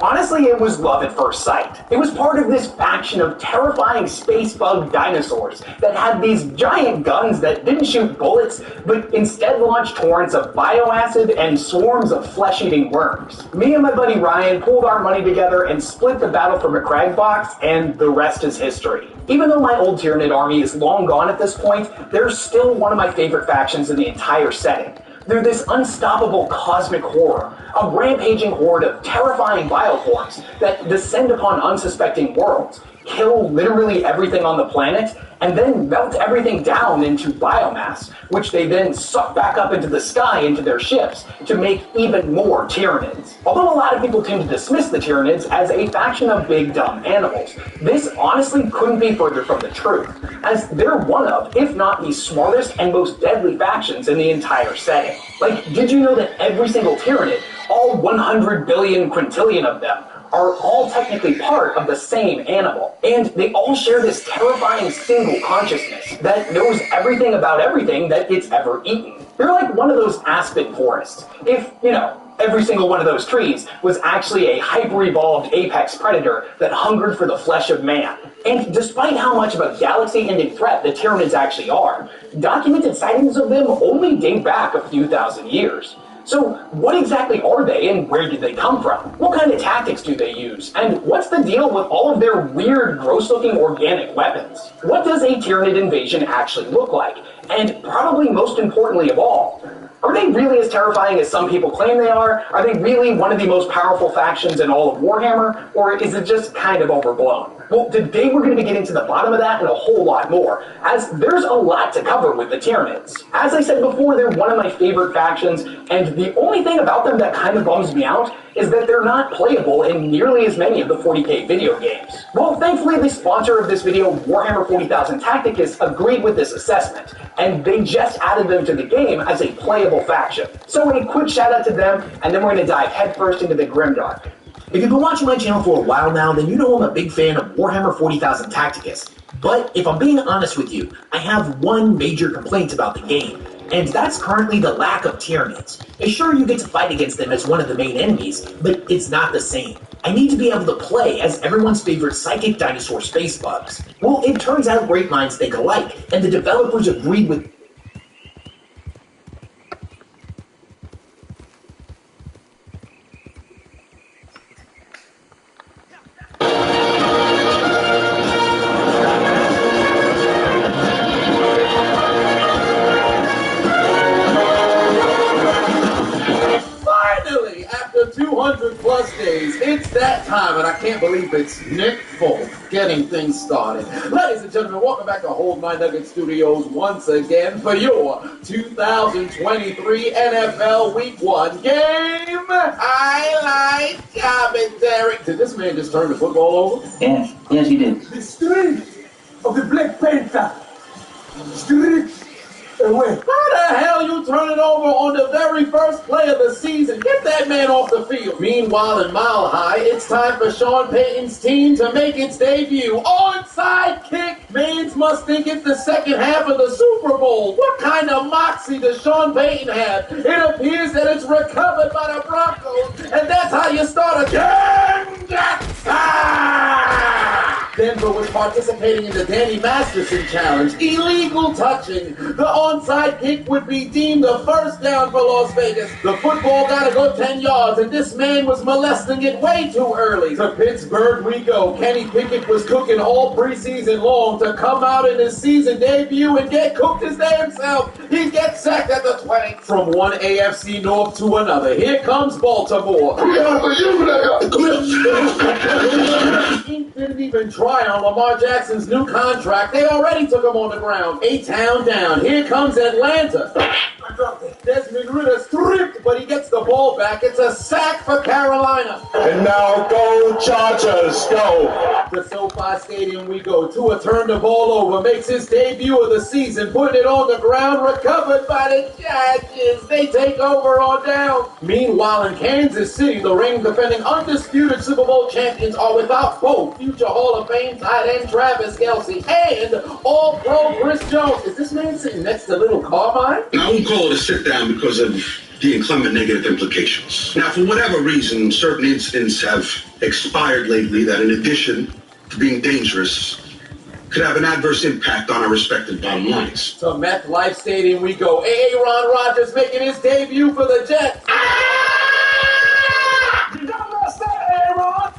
Honestly, it was love at first sight. It was part of this faction of terrifying space bug dinosaurs that had these giant guns that didn't shoot bullets, but instead launched torrents of bioacid and swarms of flesh-eating worms. Me and my buddy Ryan pulled our money together and split the Battle for McCrag box, and the rest is history. Even though my old Tyranid army is long gone at this point, they're still one of my favorite factions in the entire setting. They're this unstoppable cosmic horror, a rampaging horde of terrifying bioforms that descend upon unsuspecting worlds, kill literally everything on the planet, and then melt everything down into biomass, which they then suck back up into the sky into their ships to make even more Tyranids. Although a lot of people tend to dismiss the Tyranids as a faction of big dumb animals, this honestly couldn't be further from the truth, as they're one of, if not the smartest and most deadly factions in the entire setting. Like, did you know that every single Tyranid, all 100 billion quintillion of them, are all technically part of the same animal, and they all share this terrifying single consciousness that knows everything about everything that it's ever eaten. They're like one of those aspen forests. If, every single one of those trees was actually a hyper-evolved apex predator that hungered for the flesh of man. And despite how much of a galaxy-ending threat the Tyranids actually are, documented sightings of them only date back a few thousand years. So, what exactly are they, and where did they come from? What kind of tactics do they use? And what's the deal with all of their weird, gross-looking organic weapons? What does a Tyranid invasion actually look like? And probably most importantly of all, are they really as terrifying as some people claim they are? Are they really one of the most powerful factions in all of Warhammer? Or is it just kind of overblown? Well, today we're going to be getting to the bottom of that and a whole lot more, as there's a lot to cover with the Tyranids. As I said before, they're one of my favorite factions, and the only thing about them that kind of bums me out is that they're not playable in nearly as many of the 40k video games. Well, thankfully the sponsor of this video, Warhammer 40,000 Tacticus, agreed with this assessment, and they just added them to the game as a playable faction. So a quick shout out to them, and then we're going to dive headfirst into the Grimdark. If you've been watching my channel for a while now, then you know I'm a big fan of Warhammer 40,000 Tacticus. But if I'm being honest with you, I have one major complaint about the game, and that's currently the lack of Tyranids. Sure, you get to fight against them as one of the main enemies, but it's not the same. I need to be able to play as everyone's favorite psychic dinosaur space bugs. Well, it turns out great minds think alike, and the developers agreed with It's that time, and I can't believe it's Nick Folk getting things started. Ladies and gentlemen, welcome back to Hold My Nugget Studios once again for your 2023 NFL Week 1 game highlight commentary. Did this man just turn the football over? Yes, he did. The strength of the Black Panther. Strength. Away. How the hell you turn it over on the very first play of the season? Get that man off the field. Meanwhile, in Mile High, it's time for Sean Payton's team to make its debut. Onside kick. Mans must think it's the second half of the Super Bowl. What kind of moxie does Sean Payton have? It appears that it's recovered by the Broncos, and that's how you start a game. Denver was participating in the Danny Masterson Challenge. Illegal touching. The onside kick would be deemed a first down for Las Vegas. The football gotta go 10 yards, and this man was molesting it way too early. To Pittsburgh we go. Kenny Pickett was cooking all preseason long to come out in his season debut and get cooked his damn self. He gets sacked at the 20. From one AFC North to another, here comes Baltimore. Didn't even try on Lamar Jackson's new contract. They already took him on the ground. A-town down. Here comes Atlanta. I dropped it. Desmond Ritter stripped, but he gets the ball back. It's a sack for Carolina. And now go Chargers, go. To SoFi Stadium we go. Tua turned the ball over, makes his debut of the season, putting it on the ground, recovered by the Chargers. They take over on down. Meanwhile, in Kansas City, the reigning defending undisputed Super Bowl champions are without both future Hall of Fame tight end Travis Kelce and All-Pro Chris Jones. Is this man sitting next to little Carmine? I won't call it a sit-down because of the inclement negative implications. Now, for whatever reason, certain incidents have expired lately that, in addition to being dangerous, could have an adverse impact on our respective bottom lines. To MetLife Stadium we go. Aaron Rodgers making his debut for the Jets.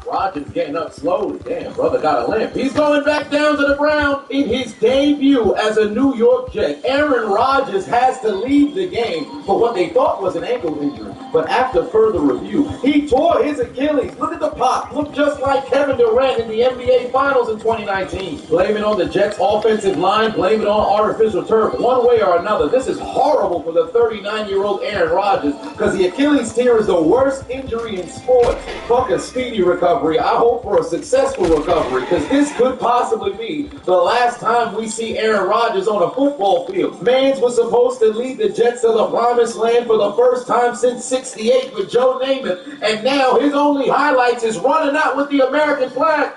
Rodgers getting up slowly. Damn, brother got a limp. He's going back down to the ground in his debut as a New York Jet. Aaron Rodgers has to leave the game for what they thought was an ankle injury. But after further review, he tore his Achilles. Look at the pop. Looked just like Kevin Durant in the NBA Finals in 2019. Blame it on the Jets' offensive line. Blame it on artificial turf. One way or another, this is horrible for the 39-year-old Aaron Rodgers because the Achilles tear is the worst injury in sports. Fuck a speedy recovery. I hope for a successful recovery because this could possibly be the last time we see Aaron Rodgers on a football field. Mans was supposed to lead the Jets to the promised land for the first time since '68 with Joe Namath, and now his only highlights is running out with the American flag.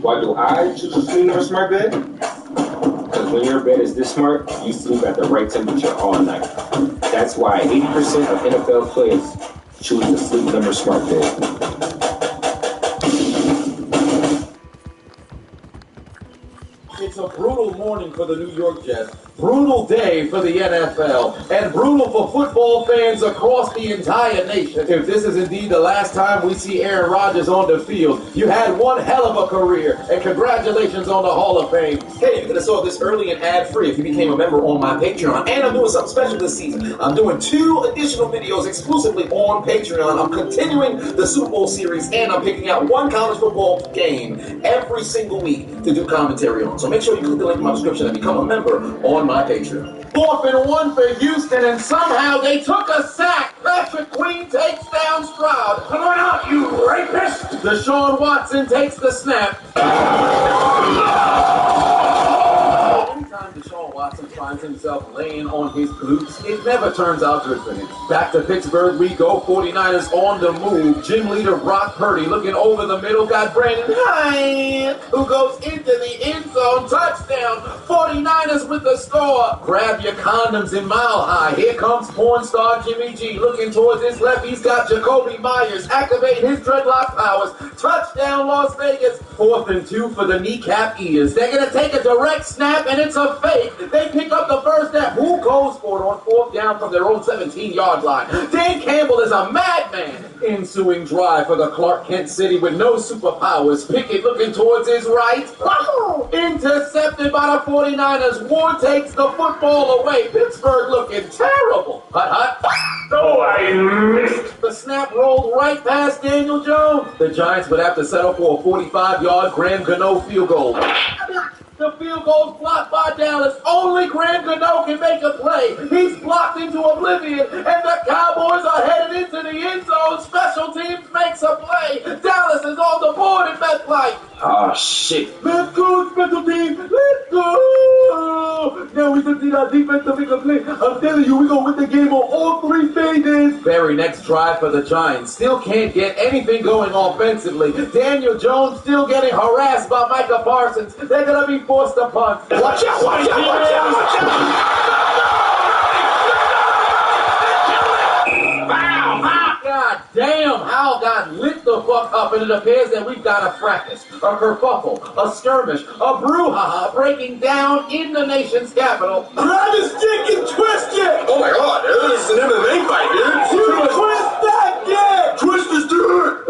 Why do I choose to sleep in a smart bed? Because when your bed is this smart, you sleep at the right temperature all night. That's why 80% of NFL players choose to sleep in a smart bed. It's a brutal morning for the New York Jets, brutal day for the NFL, and brutal for football fans across the entire nation. If this is indeed the last time we see Aaron Rodgers on the field, you had one hell of a career, and congratulations on the Hall of Fame. Hey, you could have saw this early and ad-free if you became a member on my Patreon. And I'm doing something special this season. I'm doing 2 additional videos exclusively on Patreon. I'm continuing the Super Bowl series, and I'm picking out one college football game every single week to do commentary on. So make sure you click the link in my description and become a member on my Patreon. 4th and 1 for Houston, and somehow they took a sack. Patrick Queen takes down Stroud. Come on out, you rapist! Deshaun Watson takes the snap. Anytime Deshaun Watson finds himself laying on his glutes, it never turns out good for him. Back to Pittsburgh we go. 49ers on the move. Gym leader Brock Purdy looking over the middle. Got Brandon Hyatt, who goes into the end zone. Touchdown. 49ers with the score. Grab your condoms in Mile High. Here comes porn star Jimmy G. Looking towards his left. He's got Jacoby Myers. Activate his dreadlock powers. Touchdown Las Vegas. 4th and 2 for the kneecap eaters. They're going to take a direct snap, and it's a fake. They pick up the first down. Who goes for it on 4th down from their own 17-yard line? Dan Campbell is a madman. Ensuing drive for the Clark Kent City with no superpowers. Pickett looking towards his right. Intercepted by the 49ers. Ward takes the football away. Pittsburgh looking terrible. Hut. Oh, I missed. The snap rolled right past Daniel Jones. The Giants would have to settle for a 45-yard Graham Gano field goal. The field goal's blocked by Dallas. Only Graham Gano can make a play. He's blocked into oblivion, and the Cowboys are headed into the end zone. Special teams makes a play. Dallas is on the board at MetLife. Oh, shit. Let's go, special team. Let's go. Now we just need our defense to make a play. I'm telling you, we're going to win the game on all 3 phases. Very next drive for the Giants. Still can't get anything going offensively. Daniel Jones still getting harassed by Micah Parsons. They're going to be forced to punt. Watch out, watch out, watch out, watch out. God damn, Hal got lit the fuck up, and it appears that we've got a fracas, a kerfuffle, a skirmish, a brouhaha breaking down in the nation's capital. Grab his dick and twist it! Oh my god, this is an MMA fight, dude! You twist that dick! Twist this dude!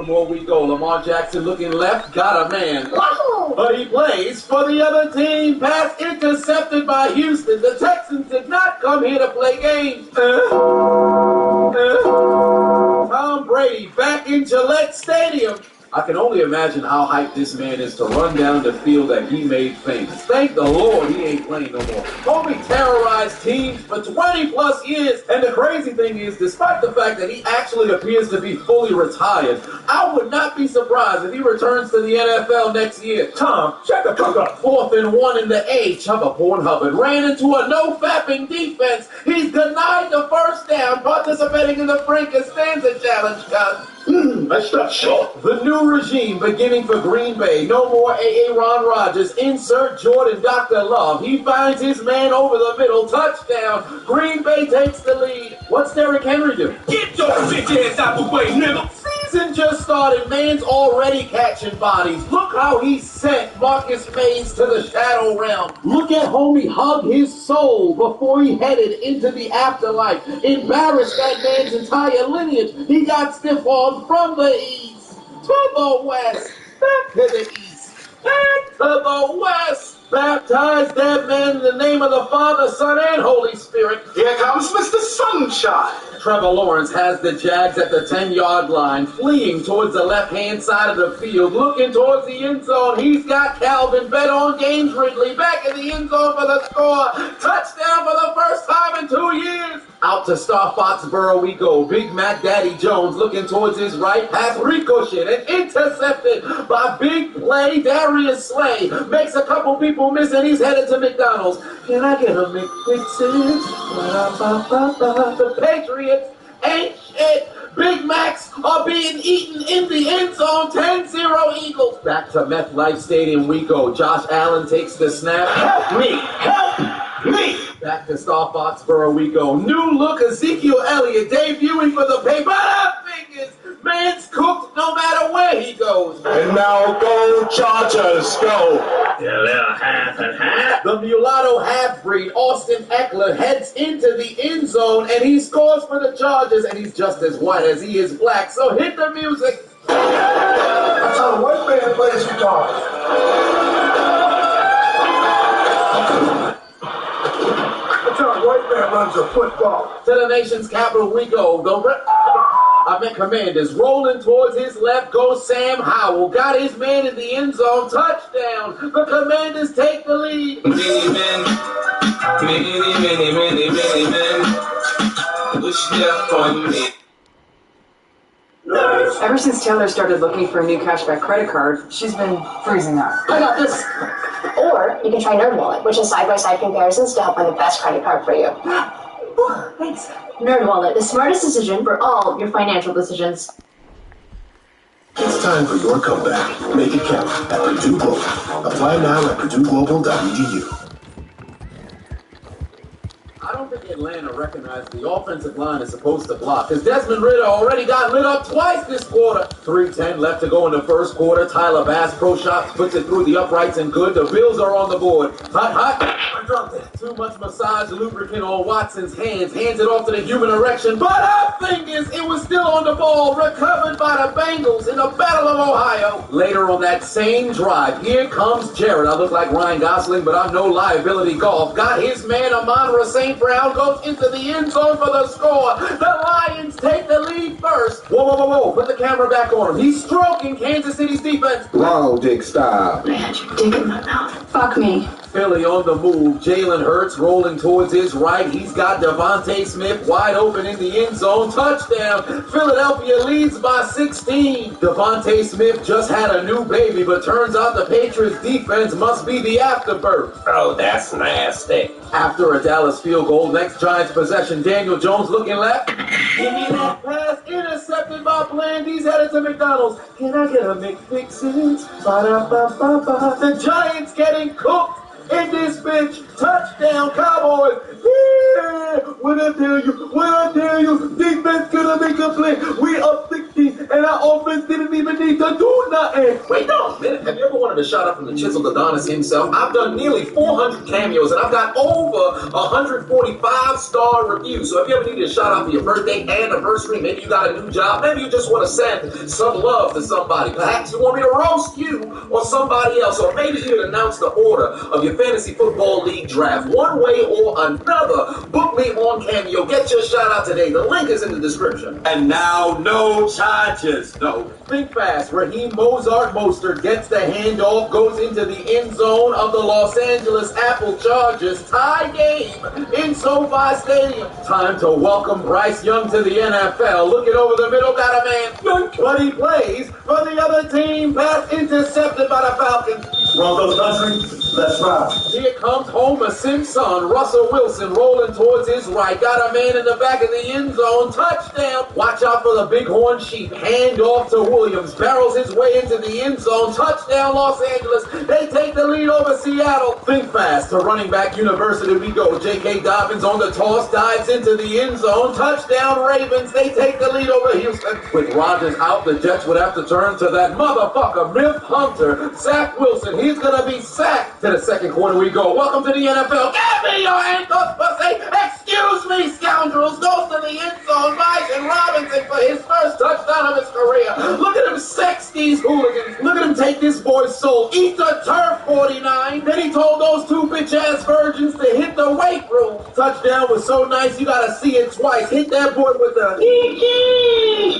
Baltimore we go. Lamar Jackson looking left, got a man. But he plays for the other team. Pass intercepted by Houston. The Texans did not come here to play games. Tom Brady back in Gillette Stadium. I can only imagine how hyped this man is to run down the field that he made famous. Thank the Lord he ain't playing no more. Kobe terrorized teams for 20 plus years. And the crazy thing is, despite the fact that he actually appears to be fully retired, I would not be surprised if he returns to the NFL next year. Tom, shut the fuck up. 4th and 1 in the A. Chubba Hubbard ran into a no-fapping defense. He's denied the first down, participating in the Frank Costanza Challenge, guys. That's not short. The new regime beginning for Green Bay. No more Ron Rodgers. Insert Jordan Dr. Love. He finds his man over the middle. Touchdown. Green Bay takes the lead. What's Derrick Henry doing? Get your bitch ass out the way, nigga. Season just started. Man's already catching bodies. Look how he sent Marcus Mays to the shadow realm. Look at homie hug his soul before he headed into the afterlife. Embarrassed that man's entire lineage. He got stiff-armed from the east to the west, back to the east, back to the west. Baptize that man in the name of the Father, Son, and Holy Spirit. Here comes Mr. Sunshine. Trevor Lawrence has the Jags at the 10-yard line, fleeing towards the left-hand side of the field, looking towards the end zone. He's got Calvin bet on James Ridley back in the end zone for the score. Touchdown for the first time in 2 years. Out to Star Foxborough we go. Big Mac Daddy Jones looking towards his right. Pass ricocheted and intercepted by big play Darius Slay. Makes a couple people miss and he's headed to McDonald's. Can I get a McFixin? The Patriots ain't shit. Big Macs are being eaten in the end zone. 10-0 Eagles. Back to MetLife Stadium we go. Josh Allen takes the snap. Help me! Help me! Back to Star Foxborough we go. New look Ezekiel Elliott debuting for the paper. Fingers. Man's cooked no matter where he goes. And now go Chargers, go! You little half and half. The mulatto half-breed Austin Eckler heads into the end zone and he scores for the Chargers and he's just as white as he is black. So hit the music. That's how the white man plays guitar. That's how a white man runs a football. To the nation's capital we go. Commanders rolling towards his left goes Sam Howell. Got his man in the end zone. Touchdown. The Commanders take the lead. Many men. Wish death on me. Ever since Taylor started looking for a new cashback credit card, she's been freezing up. I got this. Or you can try NerdWallet, which is side-by-side comparisons to help find the best credit card for you. Oh, thanks. NerdWallet, the smartest decision for all your financial decisions. It's time for your comeback. Make it count at Purdue Global. Apply now at purdueglobal.edu. I don't think Atlanta recognized the offensive line is supposed to block, because Desmond Ridder already got lit up twice this quarter. 3:10 left to go in the first quarter. Tyler Bass pro shots, puts it through the uprights and good. The Bills are on the board. Hot. I dropped it. Too much massage lubricant on Watson's hands. Hands it off to the human erection. But our thing is, it was still on the ball. Recovered by the Bengals in the Battle of Ohio. Later on that same drive, here comes Jared. I look like Ryan Gosling, but I'm no liability golf. Got his man, Amon-Ra St. Brown, goes into the end zone for the score. The Lions take the lead first. Whoa. Put the camera back on him. He's stroking Kansas City's defense. Long dick style. I had your dick in my mouth. Fuck me. Philly on the move. Jalen Hurts rolling towards his right. He's got Devontae Smith wide open in the end zone. Touchdown. Philadelphia leads by 16. Devontae Smith just had a new baby, but turns out the Patriots defense must be the afterbirth. Oh, that's nasty. After a Dallas field goal, next Giants possession, Daniel Jones looking left. Give me that pass, intercepted by Bland. He's headed to McDonald's. Can I get a McFixin? Ba-da-ba-ba-ba. The Giants getting cooked in this bitch. Touchdown, Cowboys. Yeah. When I tell you, defense gonna make a play. We up 16, and our offense didn't even need to do nothing. Wait, no, man. Have you ever wanted wanted a shout out from the chiseled Adonis himself. I've done nearly 400 cameos, and I've got over 145-star reviews. So if you ever need a shout out for your birthday, anniversary, maybe you got a new job, maybe you just want to send some love to somebody. Perhaps you want me to roast you or somebody else, or maybe you would announce the order of your fantasy football league draft. One way or another, book me on Cameo. Get your shout out today. The link is in the description. And now, no charges. No. Think fast. Raheem Mozart Mostert gets the handoff, goes into the end zone of the Los Angeles Apple Chargers. Tie game in SoFi Stadium. Time to welcome Bryce Young to the NFL. Looking over the middle, got a man, but he plays for the other team. Pass intercepted by the Falcons. Broncos country, let's ride. Here comes Homer Simpson. Russell Wilson rolling towards his right. Got a man in the back of the end zone. Touchdown. Watch out for the Bighorn Sheep. Hand off to Williams. Barrels his way into the end zone. Touchdown, Los Angeles. They take the lead over Seattle. Think fast. To running back university we go. J.K. Dobbins on the toss. Dives into the end zone. Touchdown, Ravens. They take the lead over Houston. With Rodgers out, the Jets would have to turn to that motherfucker, Myth Hunter. Zach Wilson. He's going to be sacked. To the second quarter we go. Welcome to the NFL. Give me your ankles, pussy. Excuse me, scoundrels. Goes to the end zone. Myson Robinson for his first touchdown of his career. Look at him sex these hooligans. Look at him take this boy's soul. Eat the turf, 49. Then he told those two bitch-ass virgins to hit the weight room. Touchdown was so nice you gotta see it twice. Hit that boy with the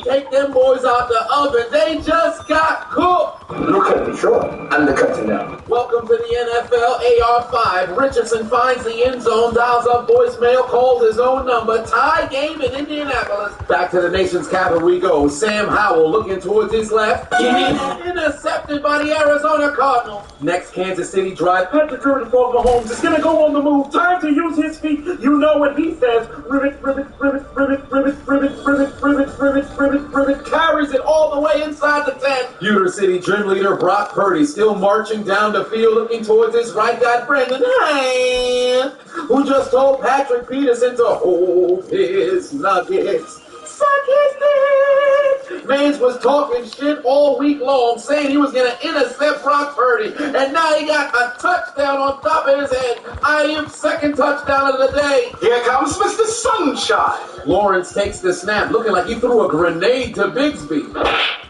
take them boys out the oven. They just got cooked. Look at me, sure. Undercutting now. Welcome to the NFL. AR5. Richardson finds the end zone, dials up voicemail, calls his own number. Tie game in Indianapolis. Back to the nation's capital we go. Sam Howell looking towards his left. Intercepted by the Arizona Cardinals. Next Kansas City drive. Patrick Mahomes is going to go on the move. Time to use his feet. You know what he says. Rivet, rivet, rivet, rivet, rivet, rivet, rivet, rivet, rivet, rivet, rivet. Carries it all the way inside the 10. Uter City gym leader Brock Purdy still marching down the field looking towards his right. Got Brendan Hand, who just told Patrick Peterson to hold his nuggets. Suck his dick. Mans was talking shit all week long, saying he was going to intercept Brock Purdy, and now he got a touchdown on top of his head. I am second touchdown of the day. Here comes Mr. Sunshine. Lawrence takes the snap, looking like he threw a grenade to Bigsby.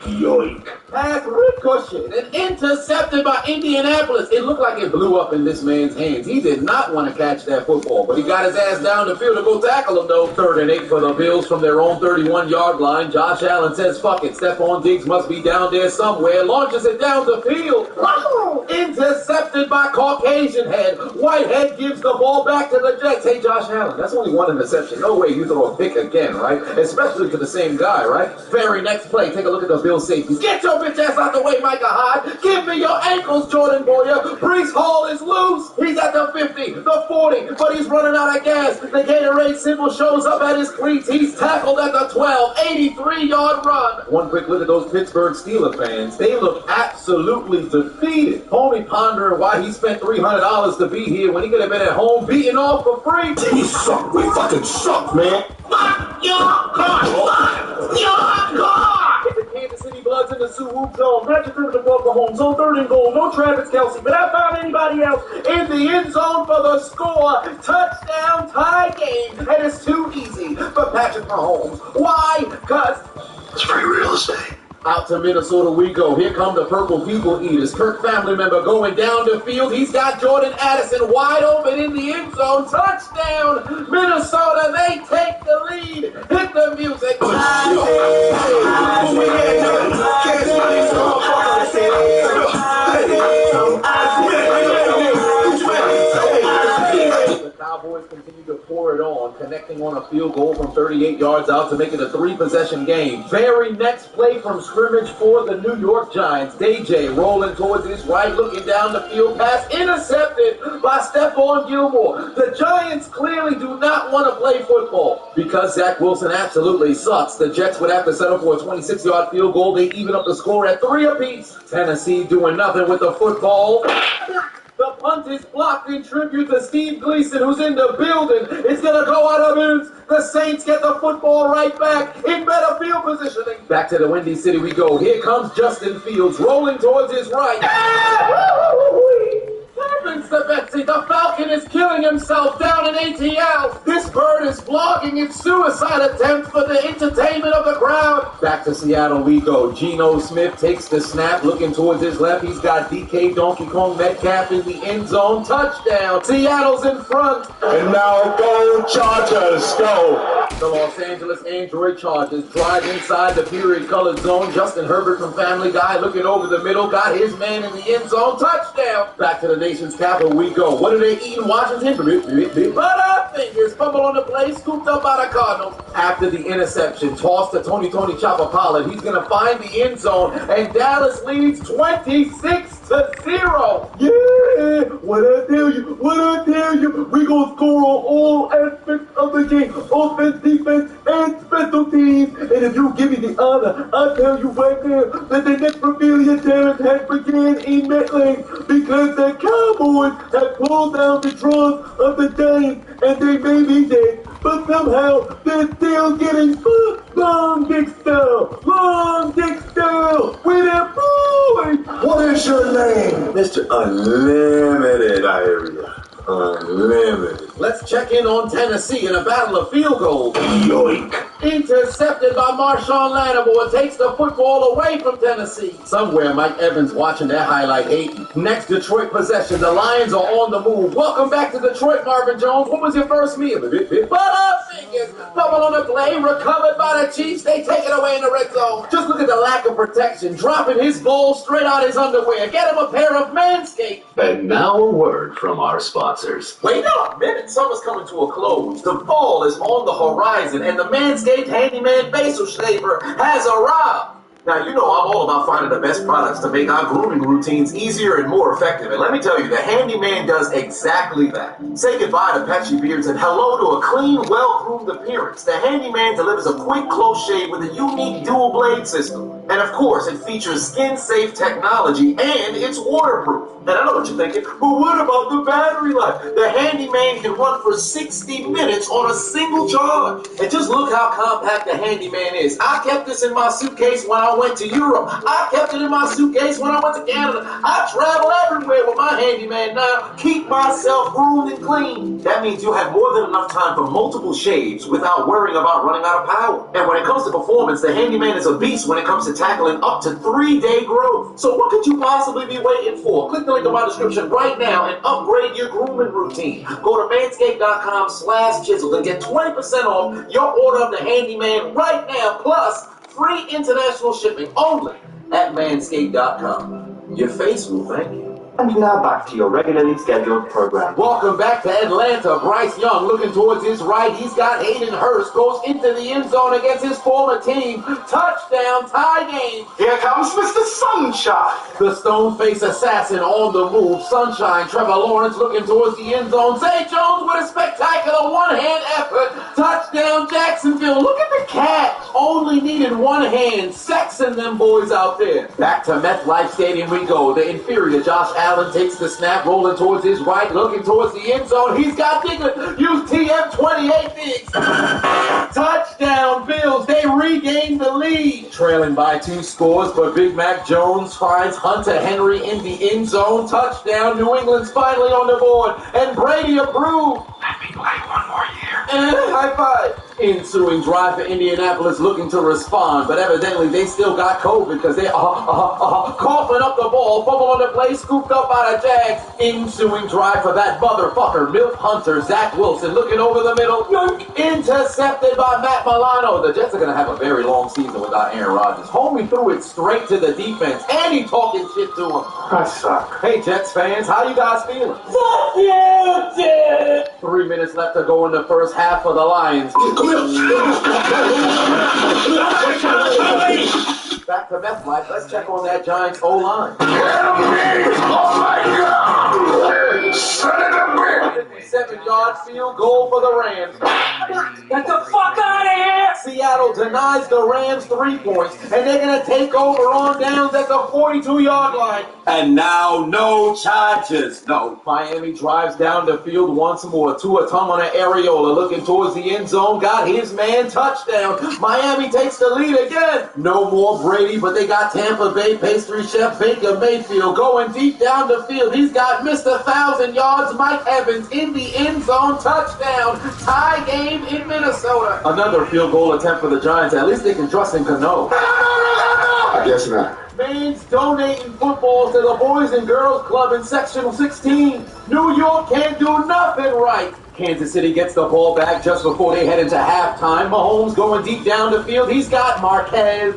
Yoink. Pass ricocheted and intercepted by Indianapolis. It looked like it blew up in this man's hands. He did not want to catch that football, but he got his ass down the field to go tackle him, though. 3rd and 8 for the Bills from their own 31-yard line. Josh Allen says, fuck it. Stephon Diggs must be down there somewhere. Launches it down the field. Intercepted by Caucasian Head. Whitehead gives the ball back to the Jets. Hey, Josh Allen, that's only one interception. No way you throw a pick again, right? Especially to the same guy, right? Very next play, take a look at the Bills safeties. Get your bitch ass out the way, Micah Hyde. Give me your ankles, Jordan Boyer. Brees Hall is loose. He's at the 50, the 40, but he's running out of gas. The Gatorade symbol shows up at his cleats. He's tackled at the 12, 83-yard run. One quick look at those Pittsburgh Steelers fans. They look absolutely defeated. Homie pondering why he spent $300 to be here when he could have been at home beating off for free. We suck. We fucking suck, man. Fuck your car. Fuck your car. Get the Kansas City Bloods in the Sioux zone. Patrick Mahomes broke Mahomes on 3rd and goal. No Travis Kelce, but I found anybody else in the end zone for the score. Touchdown, tie game. And it's too easy for Patrick Mahomes. Why? Because it's free real estate. Out to Minnesota we go. Here come the Purple People Eaters. Kirk family member going down the field. He's got Jordan Addison wide open in the end zone. Touchdown, Minnesota. They take the lead. Hit the music. The Cowboys continue to pour it on, connecting on a field goal from 38 yards out to make it a 3-possession game. Very next play from scrimmage for the New York Giants. DJ rolling towards his right, looking down the field, pass intercepted by Stephon Gilmore. The Giants clearly do not want to play football because Zach Wilson absolutely sucks. The Jets would have to settle for a 26-yard field goal. They even up the score at 3 apiece. Tennessee doing nothing with the football. The punt is blocked in tribute to Steve Gleason, who's in the building. It's going to go out of bounds. The Saints get the football right back in better field positioning. Back to the Windy City we go. Here comes Justin Fields rolling towards his right. Heavens to Betsy, the Falcon is killing himself down in ATL. This bird is vlogging its suicide attempt for the entertainment of the crowd. Back to Seattle we go. Geno Smith takes the snap, looking towards his left. He's got DK Donkey Kong Metcalf in the end zone. Touchdown. Seattle's in front. And now go Chargers, go. The Los Angeles Android Chargers drive inside the period-colored zone. Justin Herbert from Family Guy looking over the middle. Got his man in the end zone. Touchdown. Back to the nation's capital we go. What do they eat in Washington? Butterfingers. Fumble on the play. Scooped up by the Cardinals. After the interception, tossed to Tony Chopper Pollard. He's going to find the end zone. And Dallas leads 26-0. Yeah, what I tell you, we gonna score on all aspects of the game, offense, defense, and special teams. And if you give me the honor, I'll tell you right now that the next Rebellion Terrors has begun immediately because the Cowboys have pulled down the drums of the Giants and they may be dead, but somehow they're still getting long dick style with their boys. What is your name? Mr. Unlimited, I hear you. Unlimited. Let's check in on Tennessee in a battle of field goals. Yoink. Intercepted by Marshawn Lattimore. Takes the football away from Tennessee. Somewhere Mike Evans watching that highlight 8. Next Detroit possession. The Lions are on the move. Welcome back to Detroit, Marvin Jones. What was your first meal? Butterfingers. Fumble on the play. Recovered by the Chiefs. They take it away in the red zone. Just look at the lack of protection. Dropping his ball straight out his underwear. Get him a pair of Manscaped. And now a word from our sponsors. Wait a minute. Summer's coming to a close. The fall is on the horizon, and the Manscaped Handyman Facial Shaver has arrived. Now, you know I'm all about finding the best products to make our grooming routines easier and more effective. And let me tell you, the Handyman does exactly that. Say goodbye to patchy beards and hello to a clean, well-groomed appearance. The Handyman delivers a quick, close shave with a unique dual blade system. And of course, it features skin-safe technology and it's waterproof. And I know what you're thinking, but what about the battery life? The Handyman can run for 60 minutes on a single charge. And just look how compact the Handyman is. I kept this in my suitcase when I went to Europe. I kept it in my suitcase when I went to Canada. I travel everywhere with my Handyman now. Keep myself groomed and clean. That means you'll have more than enough time for multiple shaves without worrying about running out of power. And when it comes to performance, the Handyman is a beast when it comes to tackling up to 3-day growth. So what could you possibly be waiting for? Click the link in my description right now and upgrade your grooming routine. Go to manscaped.com/chiseled and get 20% off your order of the Handyman right now, plus free international shipping only at manscaped.com. Your face will thank you. And now back to your regularly scheduled program. Welcome back to Atlanta. Bryce Young looking towards his right. He's got Hayden Hurst. Goes into the end zone against his former team. Touchdown, tie game. Here comes Mr. Sunshine. The stone-faced assassin on the move. Sunshine, Trevor Lawrence looking towards the end zone. Zay Jones with a spectacular one-hand effort. Touchdown, Jacksonville. Look at the catch. Only needed one hand. Sexing them boys out there. Back to MetLife Stadium we go. The inferior Josh Allen takes the snap, rolling towards his right, looking towards the end zone. He's got Digger. Use TM28 Diggs. Touchdown, Bills. They regain the lead. Trailing by 2 scores, but Big Mac Jones finds Hunter Henry in the end zone. Touchdown. New England's finally on the board. And Brady approved. Let me play one more year. High five. Ensuing drive for Indianapolis looking to respond, but evidently they still got COVID because they coughing up the ball. Fumble on the play, scooped up by the Jags. Ensuing drive for that motherfucker, Milf Hunter, Zach Wilson looking over the middle. Intercepted by Matt Milano. The Jets are going to have a very long season without Aaron Rodgers. Homie threw it straight to the defense, and he talking shit to him. I suck. Hey, Jets fans, how you guys feeling? Fuck you, Jets! 3 minutes left to go in the first half for the Lions. Back to MetLife. Let's check on that Giants O-line. Oh my God! Son of a bitch! 57-yard field goal for the Rams. Get the fuck out of here! Seattle denies the Rams 3 points, and they're going to take over on downs at the 42-yard line. And now, no charges. No, Miami drives down the field once more. Tua Tagovailoa Areola looking towards the end zone. Got his man, touchdown. Miami takes the lead again. No more Brady, but they got Tampa Bay pastry chef Baker Mayfield going deep down the field. He's got Mr. 1,000 yards, Mike Evans in the end zone, touchdown. Tie game in Minnesota. Another field goal attempt for the Giants. At least they can trust in Cano. I guess not. Man's donating footballs to the Boys and Girls Club in Section 16. New York can't do nothing right. Kansas City gets the ball back just before they head into halftime. Mahomes going deep down the field. He's got Marquez,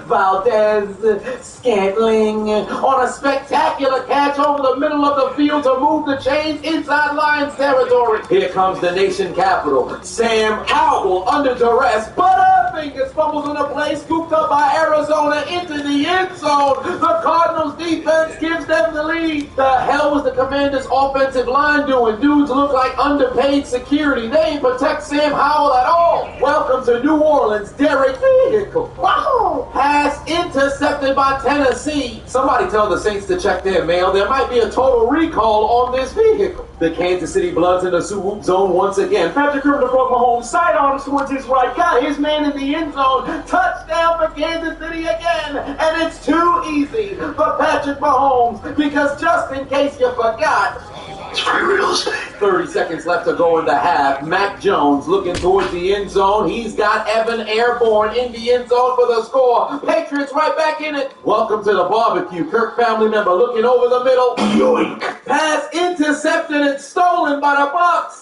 Valdez, Scantling on a spectacular catch over the middle of the field to move the chains inside Lions territory. Here comes the nation capital. Sam Howell under duress. Butterfingers fumbles on the play, scooped up by Arizona into the end zone. The Cardinals defense gives them the lead. The hell was the Commanders' offensive line doing? Dudes look like underpaid security. They ain't protect Sam Howell at all. Welcome to New Orleans, Derek Vehicle. Wow! Pass intercepted by Tennessee. Somebody tell the Saints to check their mail. There might be a total recall on this vehicle. The Kansas City Bloods in the swoop zone once again. Patrick Criminal broke Mahomes. Sidearms towards his right. Got his man in the end zone. Touchdown for Kansas City again. And it's too easy for Patrick Mahomes because just in case you forgot, it's free real estate. 30 seconds left to go in the half. Mac Jones looking towards the end zone. He's got Evan airborne in the end zone for the score. Patriots right back in it. Welcome to the barbecue. Kirk family member looking over the middle. Yoink. Pass intercepted and stolen by the Bucs.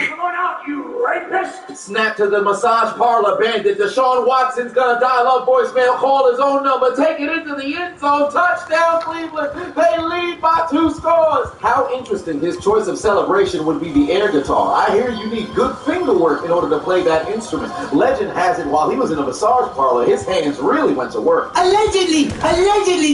Come on out, you rapist. Snap to the massage parlor bandit. Deshaun Watson's gonna dial up voicemail, call his own number, take it into the end zone. Touchdown, Cleveland. They lead by 2 scores. How interesting his choice of celebration would be the air guitar. I hear you need good finger work in order to play that instrument. Legend has it while he was in a massage parlor, his hands really went to work. Allegedly,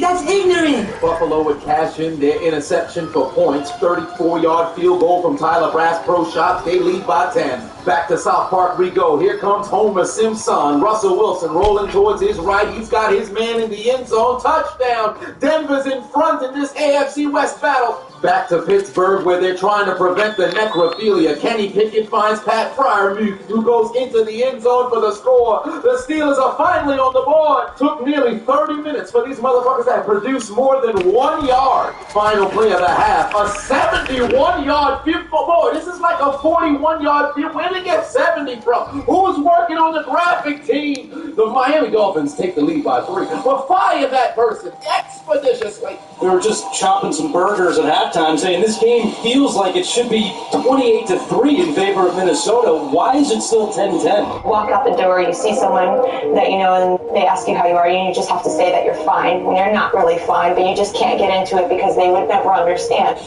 that's ignorant. Buffalo would cash in their interception for points. 34-yard field goal from Tyler Brass Pro Shots. They lead by 10. Back to South Park we go. Here comes Homer Simpson. Russell Wilson rolling towards his right. He's got his man in the end zone. Touchdown. Denver's in front in this AFC West battle. Back to Pittsburgh where they're trying to prevent the necrophilia. Kenny Pickett finds Pat Freiermuth who goes into the end zone for the score. The Steelers are finally on the board. Took nearly 30 minutes for these motherfuckers to produce more than 1 yard. Final play of the half. A 71-yard field goal. Boy, this is like a 41-yard field. Where did they get 70 from? Who's working on the graphic team? The Miami Dolphins take the lead by 3. Well, fire that person expeditiously. We were just chopping some burgers at halftime saying this game feels like it should be 28-3 in favor of Minnesota. Why is it still 10-10? Walk out the door, you see someone that you know, and they ask you how you are, and you just have to say that you're fine when you're not really fine, but you just can't get into it because they would never understand.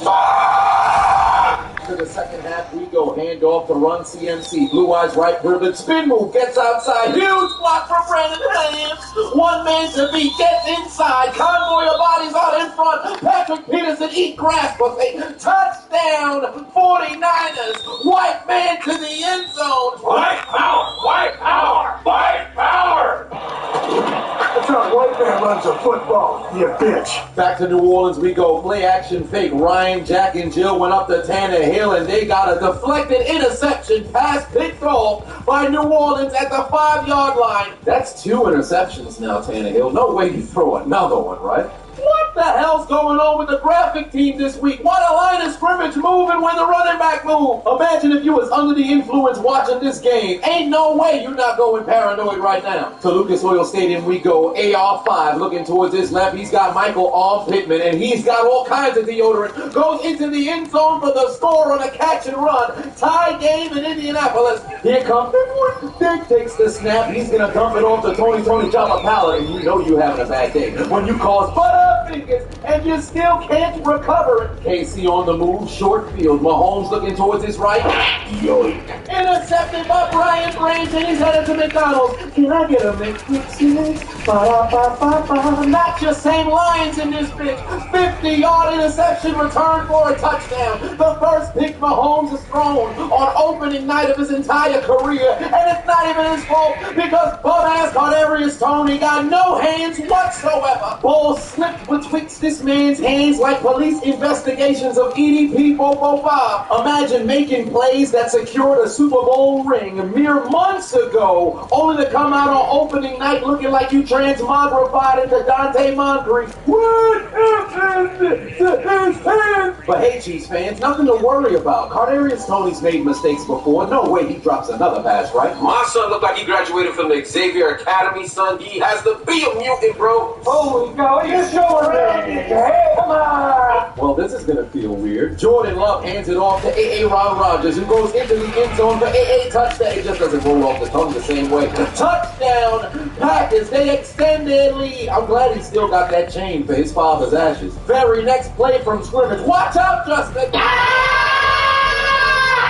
To the second half, we go handoff to Run CMC. Blue Eyes right privilege. Spin move. Gets outside. Huge block from Brandon Williams. One man to beat. Gets inside. Convoy of bodies out in front. Patrick Peterson eat grass buffet. Touchdown 49ers. White man to the end zone. White power! White power! White power! That's how white man runs a football, you bitch. Back to New Orleans we go. Play action fake. Ryan, Jack, and Jill went up to Tannehill, and they got a deflected interception pass picked off by New Orleans at the 5-yard line. That's 2 interceptions now, Tannehill. No way you throw another one, right? What the hell's going on with the graphic team this week? Why the line of scrimmage moving when the running back move? Imagine if you was under the influence watching this game. Ain't no way you're not going paranoid right now. To Lucas Oil Stadium we go. AR5 looking towards his left. He's got Michael Arm Pittman, and he's got all kinds of deodorant. Goes into the end zone for the score on a catch and run. Tie game in Indianapolis. Here comes Dick takes the snap. He's going to dump it off to Tony Jalapala, and you know you're having a bad day when you cause fingers and you still can't recover it. KC on the move, short field. Mahomes looking towards his right. Yoink. intercepted by Brian Branch, and he's headed to McDonald's. Can I get a McPixie? Ba-da-ba-ba-ba. Not your same Lions in this bitch. 50-yard interception return for a touchdown. The first pick Mahomes has thrown on opening night of his entire career, and it's not even his fault because bum-ass Kadarius Toney got no hands whatsoever. Ball slipped betwixt this man's hands like police investigations of EDP Bobo Bob. Imagine making plays that secured a Super Bowl ring mere months ago, only to come out on opening night looking like you transmogrified into Dante Moncrief. What happened to his hands? But hey, Chiefs fans, nothing to worry about. Kadarius Toney's made mistakes before. No way he drops another pass, right? My son looked like he graduated from the Xavier Academy, son. He has to be a mutant, bro. Holy cow, he's showing me. Come on. Well, this is going to feel weird. Jordan Love hands it off to A.A. Ron Rodgers, who goes into the end zone for A.A. touchdown. It just doesn't roll off the tongue the same way. Touchdown, Packers. They extend their lead. I'm glad he still got that chain for his father's ashes. Very next play from scrimmage. Watch out, Justin.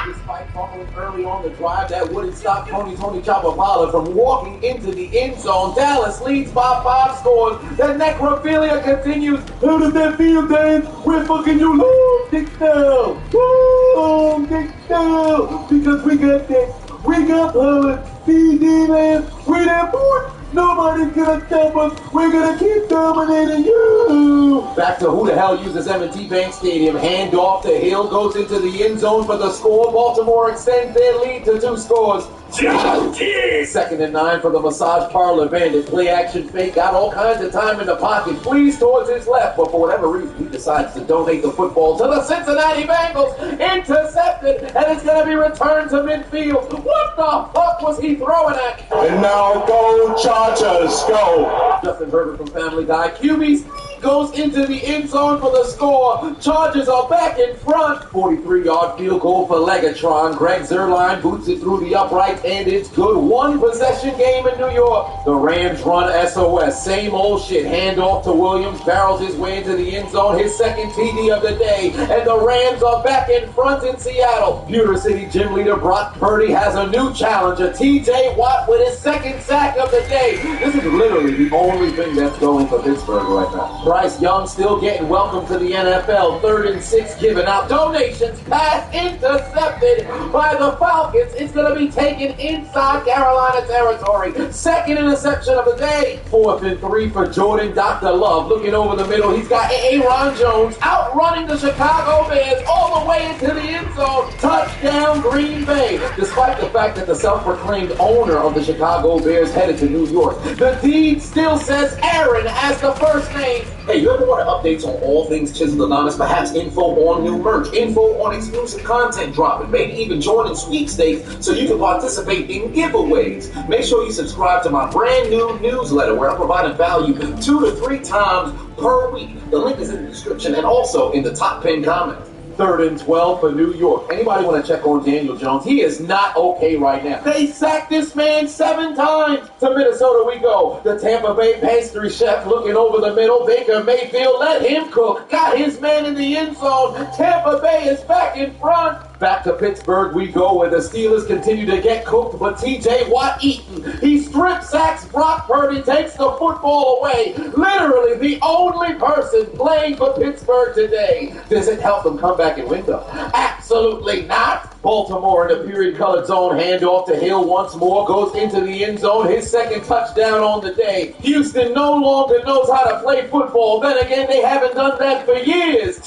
Despite fumbling early on the drive, that wouldn't stop Tony Chapapala from walking into the end zone. Dallas leads by 5 scores. The necrophilia continues. How does that feel, Dan? We're fucking you lose. Dick down. Woo! Dick down. Because we got that. We got power. PD, man. We're that boy. Nobody's gonna stop us. We're gonna keep dominating you. Back to who the hell uses M&T Bank Stadium. Hand off to Hill. Goes into the end zone for the score. Baltimore extends their lead to 2 scores. 2nd and 9 for the massage parlor bandit. Play action fake. Got all kinds of time in the pocket. Flees towards his left, but for whatever reason, he decides to donate the football to the Cincinnati Bengals. Intercepted, and it's going to be returned to midfield. What the fuck was he throwing at? And now go Chargers, go. Justin Herbert from Family Guy. QB's goes into the end zone for the score. Chargers are back in front. 43-yard field goal for Legatron. Greg Zuerlein boots it through the upright, and it's good. 1-possession game in New York. The Rams run SOS. Same old shit. Handoff to Williams. Barrels his way into the end zone. His second TD of the day. And the Rams are back in front in Seattle. Pewter City gym leader Brock Purdy has a new challenger. TJ Watt with his second sack of the day. This is literally the only thing that's going for Pittsburgh right now. Bryce Young still getting welcome to the NFL. 3rd and 6 giving out donations. Pass intercepted by the Falcons. It's going to be taken inside Carolina territory. Second interception of the day. 4th and 3 for Jordan Dr. Love. Looking over the middle, he's got Aaron Jones outrunning the Chicago Bears all the way into the end zone. Touchdown Green Bay. Despite the fact that the self-proclaimed owner of the Chicago Bears headed to New York, the deed still says Aaron as the first name. Hey, you ever want updates on all things Chiseled Anonymous? Perhaps info on new merch, info on exclusive content dropping, maybe even joining sweepstakes so you can participate in giveaways. Make sure you subscribe to my brand new newsletter where I'm providing value 2 to 3 times per week. The link is in the description and also in the top pinned comment. 3rd and 12 for New York. Anybody want to check on Daniel Jones? He is not okay right now. They sacked this man 7 times. To Minnesota we go. The Tampa Bay pastry chef looking over the middle. Baker Mayfield, let him cook. Got his man in the end zone. Tampa Bay is back in front. Back to Pittsburgh we go, where the Steelers continue to get cooked, but TJ Watt eaten. He strip sacks Brock Purdy, takes the football away. Literally the only person playing for Pittsburgh today. Does it help them come back and win though? Absolutely not. Baltimore in a period-colored zone. Handoff to Hill once more. Goes into the end zone. His second touchdown on the day. Houston no longer knows how to play football. Then again, they haven't done that for years.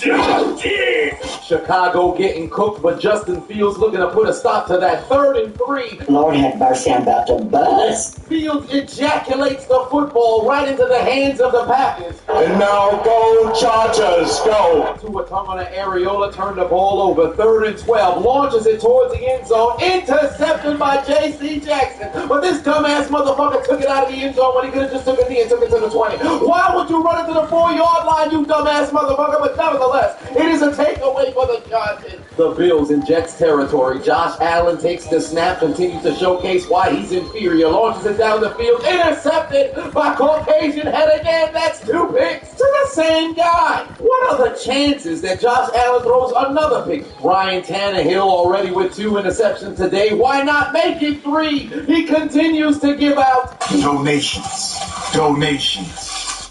Chicago getting cooked, but Justin Fields looking to put a stop to that. 3rd and 3. Lord have mercy, I'm about to bust. Fields ejaculates the football right into the hands of the Packers. And now go Chargers, go. Tua Areola turned the ball over. 3rd and 12. Launches it towards the end zone. Intercepted by J.C. Jackson. But this dumbass motherfucker took it out of the end zone when he could have just took a knee and took it to the 20. Why would you run it to the 4-yard line, you dumbass motherfucker? But nevertheless, it is a takeaway for the Chargers. The Bills in Jets territory. Josh Allen takes the snap, continues to showcase why he's inferior, launches it down the field, intercepted by Caucasian head again. That's 2 picks to the same guy. What are the chances that Josh Allen throws another pick? Ryan Tannehill already with 2 interceptions today. Why not make it 3? He continues to give out donations.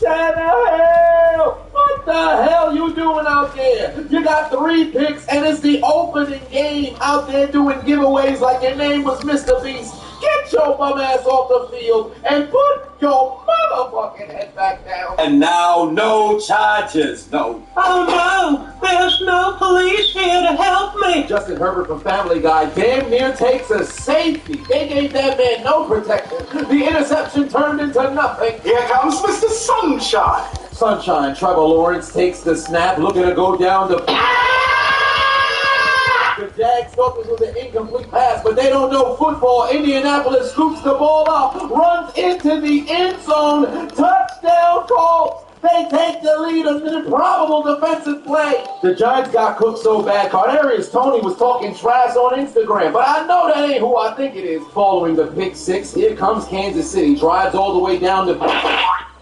Tannehill! What the hell you doing out there? You got 3 picks and it's the opening game out there doing giveaways like your name was Mr. Beast. Get your bum ass off the field and put your motherfucking head back down. And now, no charges. No. Oh no, there's no police here to help me. Justin Herbert from Family Guy damn near takes a safety. They gave that man no protection. The interception turned into nothing. Here comes Mr. Sunshine. Sunshine. Trevor Lawrence takes the snap, looking to go down the... The Jags thought this was an incomplete pass, but they don't know football. Indianapolis scoops the ball up, runs into the end zone. Touchdown Colts. They take the lead on an improbable defensive play. The Giants got cooked so bad. Kadarius Toney was talking trash on Instagram, but I know that ain't who I think it is. Following the pick 6, here comes Kansas City. Drives all the way down to...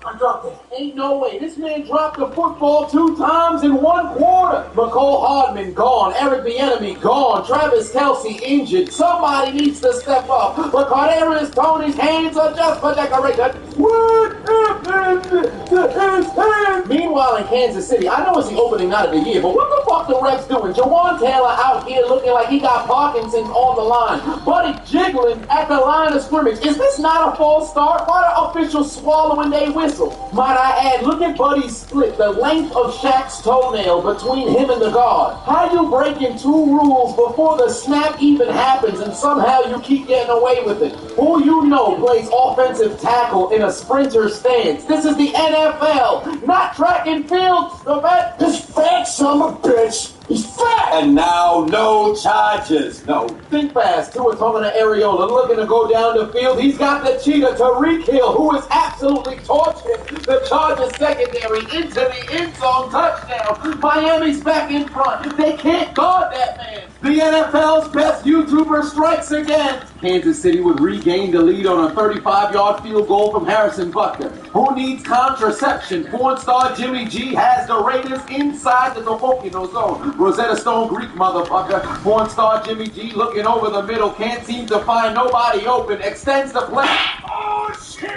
I dropped it. Ain't no way. This man dropped the football 2 times in 1 quarter. McCole Hardman gone. Eric Bieniemy gone. Travis Kelce injured. Somebody needs to step up. But Kadarius Toney's hands are just for decoration. What happened to his hands? Meanwhile in Kansas City, I know it's the opening night of the year, but what the fuck the refs doing? Jawan Taylor out here looking like he got Parkinson's on the line. Buddy jiggling at the line of scrimmage. Is this not a false start? Why are officials swallowing their whistle? Might I add, look at Buddy's split, the length of Shaq's toenail between him and the guard. How you breaking 2 rules before the snap even happens and somehow you keep getting away with it? Who you know plays offensive tackle in a sprinter stance? This is the NFL, not track and field, stupid. This fat son of a bitch. He's fat! And now, no charges. No. Think fast. Tua Tagovailoa looking to go down the field. He's got the cheetah, Tyreek Hill, who is absolutely torching the Chargers secondary into the end zone. Touchdown. Miami's back in front. They can't guard that man. The NFL's best YouTuber strikes again. Kansas City would regain the lead on a 35-yard field goal from Harrison Butker. Who needs contraception? Porn star Jimmy G has the Raiders inside the Tofokino zone. Rosetta Stone Greek motherfucker. Porn star Jimmy G looking over the middle. Can't seem to find nobody open. Extends the play. Oh, shit!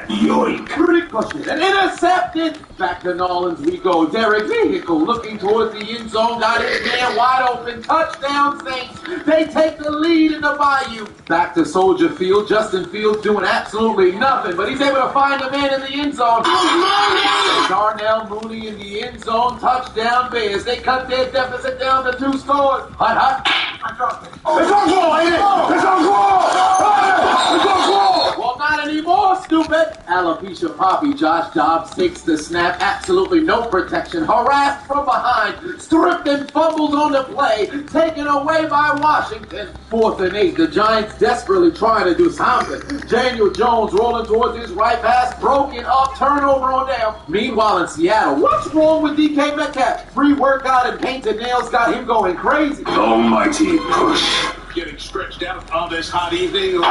Yoink. Ricochet and intercepted. Back to Nolans we go. Derek Vehicle looking towards the end zone. Got his man wide open. Touchdown Saints. They take the lead in the Bayou. Back to Soldier Field. Justin Fields doing absolutely nothing, but he's able to find a man in the end zone. Darnell Mooney in the end zone. Touchdown Bears. They cut their deficit down to 2 scores. Hot. I dropped it. It's on goal, ain't it? It's on goal! It's on goal! Well, not anymore, stupid. Alopecia Poppy. Josh Dobbs takes the snap. Absolutely no protection. Harassed from behind. Stripped and fumbled on the play. Taken away by Washington. 4th and 8. The Giants desperately trying to do something. Daniel Jones rolling towards his right pass. Broken up. Turnover on down. Meanwhile in Seattle, what's wrong with DK Metcalf? Free workout and painted nails got him going crazy. Almighty push. Getting stretched out on this hot evening.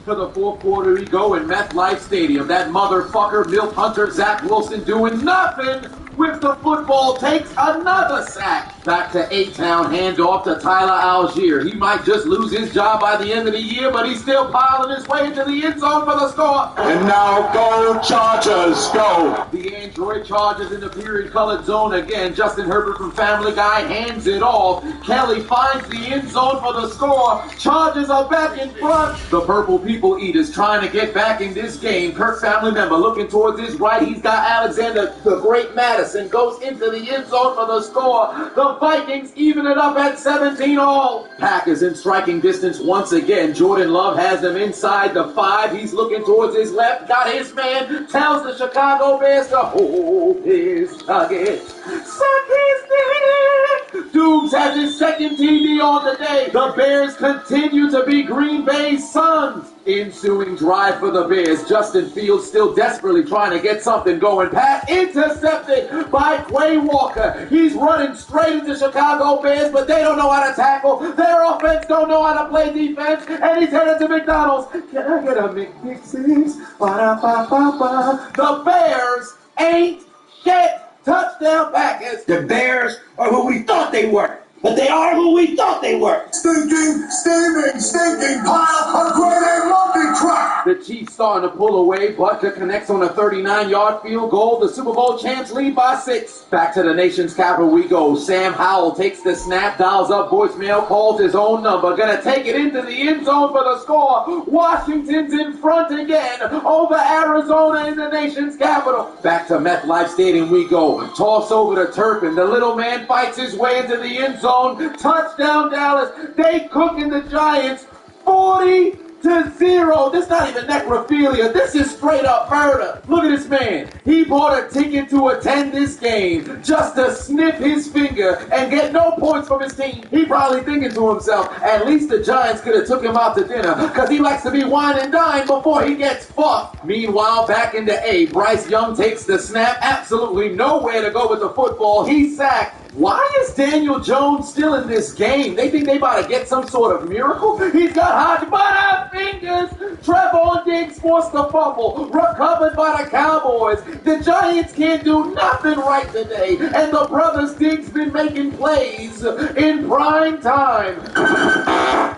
To the 4th quarter we go in MetLife Stadium. That motherfucker, Milt Hunter, Zach Wilson doing nothing with the football. Takes another sack. Back to A-Town, handoff to Tyler Algier. He might just lose his job by the end of the year, but he's still piling his way into the end zone for the score. And now go Chargers, go! The Android Chargers in the period-colored zone again. Justin Herbert from Family Guy hands it off. Kelly finds the end zone for the score. Chargers are back in front. The Purple People Eaters trying to get back in this game. Kirk family member looking towards his right. He's got Alexander the Great Madison. Goes into the end zone for the score. The Vikings even it up at 17-all. Packers in striking distance once again. Jordan Love has them inside the 5. He's looking towards his left. Got his man. Tells the Chicago Bears to hold his target. Suck his dick. Dukes has his second TD on the day. The Bears continue to be Green Bay's Suns. Ensuing drive for the Bears. Justin Fields still desperately trying to get something going. Pass intercepted by Quay Walker. He's running straight into Chicago Bears, but they don't know how to tackle. Their offense don't know how to play defense, and he's headed to McDonald's. Can I get a McPixie? Ba-da-ba-ba-ba. The Bears ain't shit. Touchdown Packers. The Bears are who we thought they were, but they are who we thought they were. Stinking, steaming, stinking pile of grade A lumpy crap. The Chiefs starting to pull away. Butker connects on a 39-yard field goal. The Super Bowl champs lead by 6. Back to the nation's capital we go. Sam Howell takes the snap, dials up voicemail, calls his own number. Gonna take it into the end zone for the score. Washington's in front again over Arizona in the nation's capital. Back to MetLife Stadium we go. Toss over to Turpin. The little man fights his way into the end zone. Touchdown Dallas. They cooking the Giants 40-0. This is not even necrophilia. This is straight up murder. Look at this man. He bought a ticket to attend this game just to sniff his finger and get no points from his team. He probably thinking to himself, at least the Giants could have took him out to dinner because he likes to be wine and dine before he gets fucked. Meanwhile, back in the A, Bryce Young takes the snap. Absolutely nowhere to go with the football. He's sacked. Why is Daniel Jones still in this game? They think they about to get some sort of miracle? He's got hot fingers. Trevon Diggs forced the fumble, recovered by the Cowboys. The Giants can't do nothing right today, and the brothers Diggs been making plays in prime time.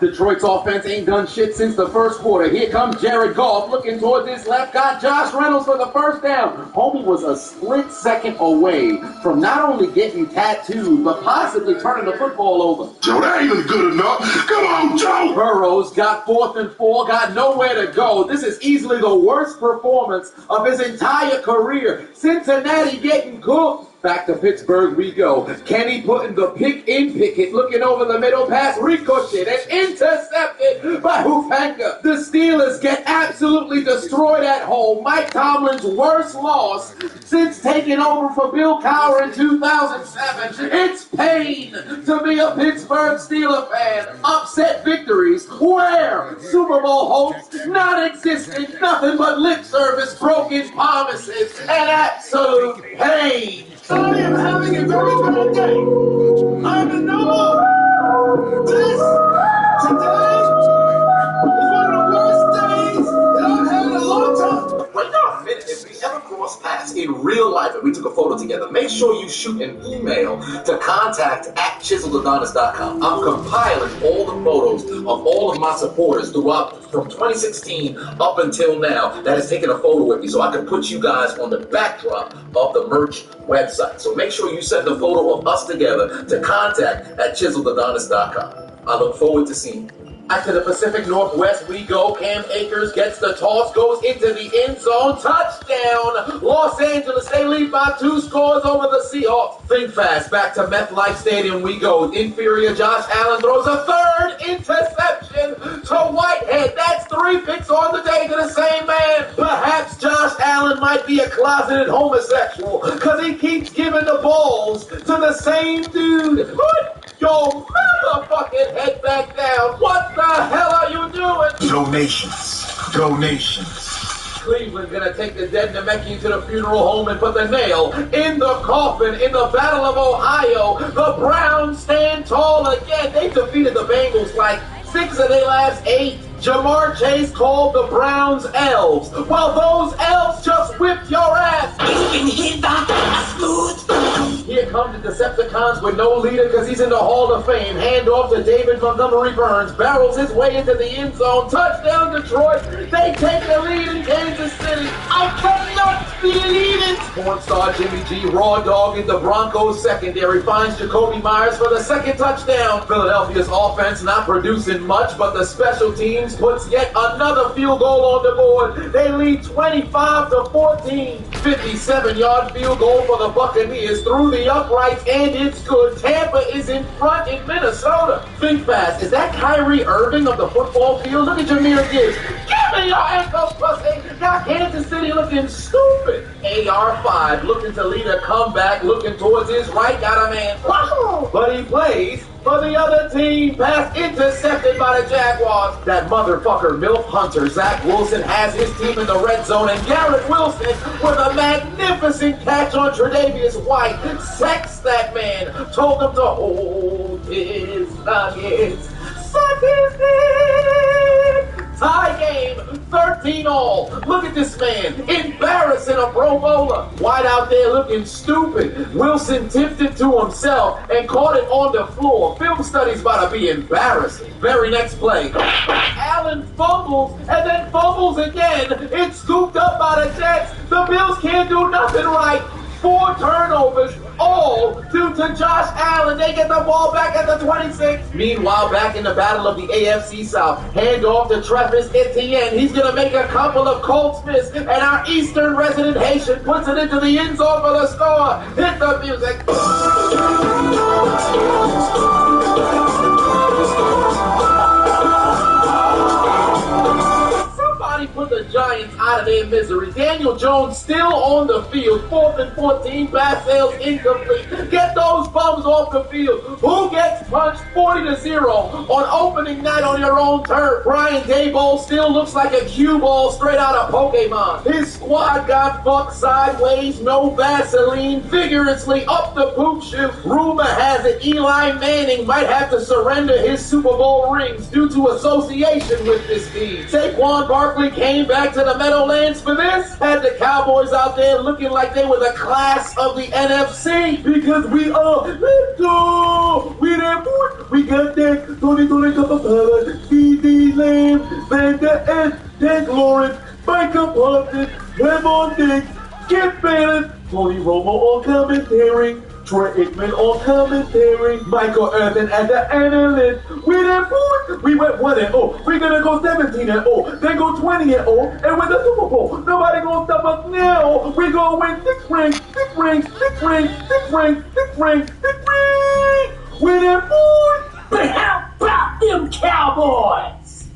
Detroit's offense ain't done shit since the first quarter. Here comes Jared Goff looking towards his left, got Josh Reynolds for the first down. Homie was a split second away from not only getting tattooed, but possibly turning the football over. Joe, that ain't even good enough. Come on, Joe! Burrow's got 4th and 4, got nowhere to go. This is easily the worst performance of his entire career. Cincinnati getting cooked. Back to Pittsburgh we go. Kenny putting the pick in Pickett, looking over the middle, pass ricocheted and intercepted by Hufanga. The Steelers get absolutely destroyed at home. Mike Tomlin's worst loss since taking over for Bill Cowher in 2007. It's pain to be a Pittsburgh Steelers fan. Upset victories where Super Bowl hopes non-existent, nothing but lip service, broken promises, and absolute pain. I am having a very bad day. I'm in no mood. Today is one of the worst days that I've had in a long time. Wait a minute. If we ever cross paths in real life and we took a photo together, make sure you shoot an email to contact@chiseledAdonis.com. I'm compiling all the photos of all of my supporters throughout from 2016 up until now that has taken a photo with me so I can put you guys on the backdrop of the merch website. So make sure you send a photo of us together to contact@chiseledAdonis.com. I look forward to seeing you. Back to the Pacific Northwest we go. Cam Akers gets the toss, goes into the end zone. Touchdown! Los Angeles, they lead by 2 scores over the Seahawks. Think fast. Back to MetLife Stadium we go. Inferior Josh Allen throws a 3rd interception to Whitehead. That's 3 picks on the day to the same man. Perhaps Josh Allen might be a closeted homosexual because he keeps giving the balls to the same dude. Put your motherfucking head back down. What the hell are you doing? Donations. Cleveland's gonna take the dead Namekian to the funeral home and put the nail in the coffin in the Battle of Ohio. The Browns stand tall again. They defeated the Bengals like 6 of their last 8. Jamar Chase called the Browns elves. Well, those elves just whipped your ass. Here come the Decepticons with no leader because he's in the Hall of Fame. Hand off to David Montgomery Burns. Barrels his way into the end zone. Touchdown Detroit. They take the lead in Kansas City. I cannot believe it. Porn star Jimmy G raw dog in the Broncos secondary finds Jacoby Myers for the 2nd touchdown. Philadelphia's offense not producing much, but the special teams puts yet another field goal on the board. They lead 25-14. 57-yard field goal for the Buccaneers through the uprights, and it's good. Tampa is in front in Minnesota. Think fast. Is that Kyrie Irving of the football field? Look at Jahmyr Gibbs. Give me your ankles, pussy. Got Kansas City looking stupid. AR5 looking to lead a comeback, looking towards his right. Got a man. Wahoo! But he plays for the other team. Pass intercepted by the Jaguars. That motherfucker, MILF Hunter, Zach Wilson, has his team in the red zone, and Garrett Wilson with a magnificent catch on Tre'Davious White. Sexed that man. Told him to hold his nuggets. Suck his dick. Tie game, 13-all. Look at this man, embarrassing a Pro Bowler. White out there looking stupid. Wilson tipped it to himself and caught it on the floor. Film studies about to be embarrassing. Very next play, Allen fumbles and then fumbles again. It's scooped up by the Jets. The Bills can't do nothing right. 4 turnovers, all due to Josh Allen. They get the ball back at the 26. Meanwhile, back in the battle of the AFC South, hand off to Travis Etienne. He's going to make a couple of Colts miss, and our Eastern resident Haitian puts it into the end zone for the score. Hit the music. Somebody put the Giants out of their misery. Daniel Jones still on the field. 4th and 14. Pass sales incomplete. Get those bums off the field. Who gets punched 40-0 on opening night on your own turf? Brian Daboll still looks like a cue ball straight out of Pokemon. His squad got fucked sideways. No Vaseline. Vigorously up the poop chute. Rumor has it Eli Manning might have to surrender his Super Bowl rings due to association with this team. Saquon Barkley came back to the Meadowlands for this. Had the Cowboys out there looking like they were the class of the NFC. Because we are, let's go! We there, boy. We got that Tony Capapella, CD Lamb, Van Der Esch, Dan Lawrence, Micah Parsons, Lemon Diggs, Skip Bayless, Tony Romo on commentary, Troy Aikman on commentary, Michael Irvin as the analyst. We there, boy. We went 1-0. We're gonna go 17-0. Then go 20-0 and win the Super Bowl. Nobody gonna stop us now. We gonna win 6 rings, 6 rings, 6 rings, 6 rings, 6 rings, 6 rings. We there, boy. But how about them Cowboys?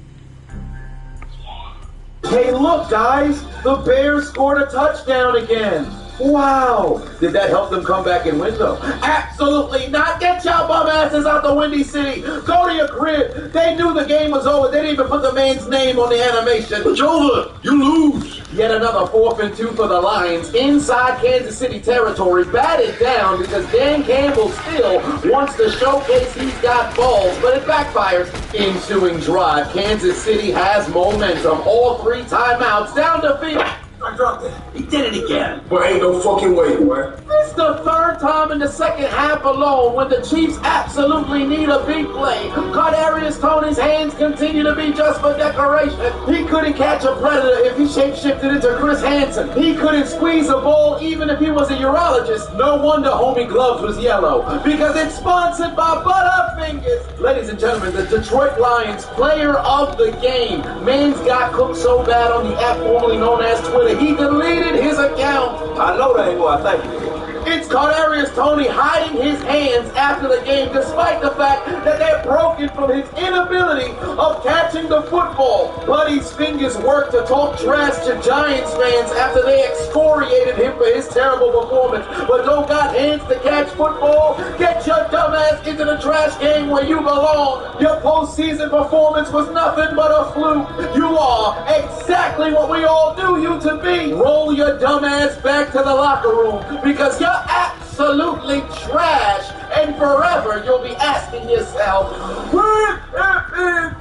Hey, look, guys. The Bears scored a touchdown again. Wow. Did that help them come back and win, though? Absolutely not. Get your bum asses out the Windy City. Go to your crib. They knew the game was over. They didn't even put the man's name on the animation. It's over. You lose. Yet another 4th and 2 for the Lions inside Kansas City territory. Batted down because Dan Campbell still wants to showcase he's got balls, but it backfires. Ensuing drive. Kansas City has momentum. All 3 timeouts down the field. I dropped it. He did it again. But ain't no fucking way, boy. It's the 3rd time in the second half alone when the Chiefs absolutely need a big play. Kadarius Toney's hands continue to be just for decoration. He couldn't catch a predator if he shapeshifted into Chris Hansen. He couldn't squeeze a ball even if he was a urologist. No wonder Homie Gloves was yellow, because it's sponsored by Butterfingers. Ladies and gentlemen, the Detroit Lions player of the game. Man's got cooked so bad on the app formerly known as Twitter, he deleted his account. I know that ain't what I think. It's Kadarius Toney hiding his hands after the game, despite the fact that they're broken from his inability of catching the football. Buddy's fingers work to talk trash to Giants fans after they excoriated him for his terrible performance. But don't got hands to catch football? Get your dumb ass into the trash game where you belong. Your postseason performance was nothing but a fluke. You are exactly what we all knew you to be. Roll your dumb ass back to the locker room, because you're absolutely trash, and forever you'll be asking yourself, what happened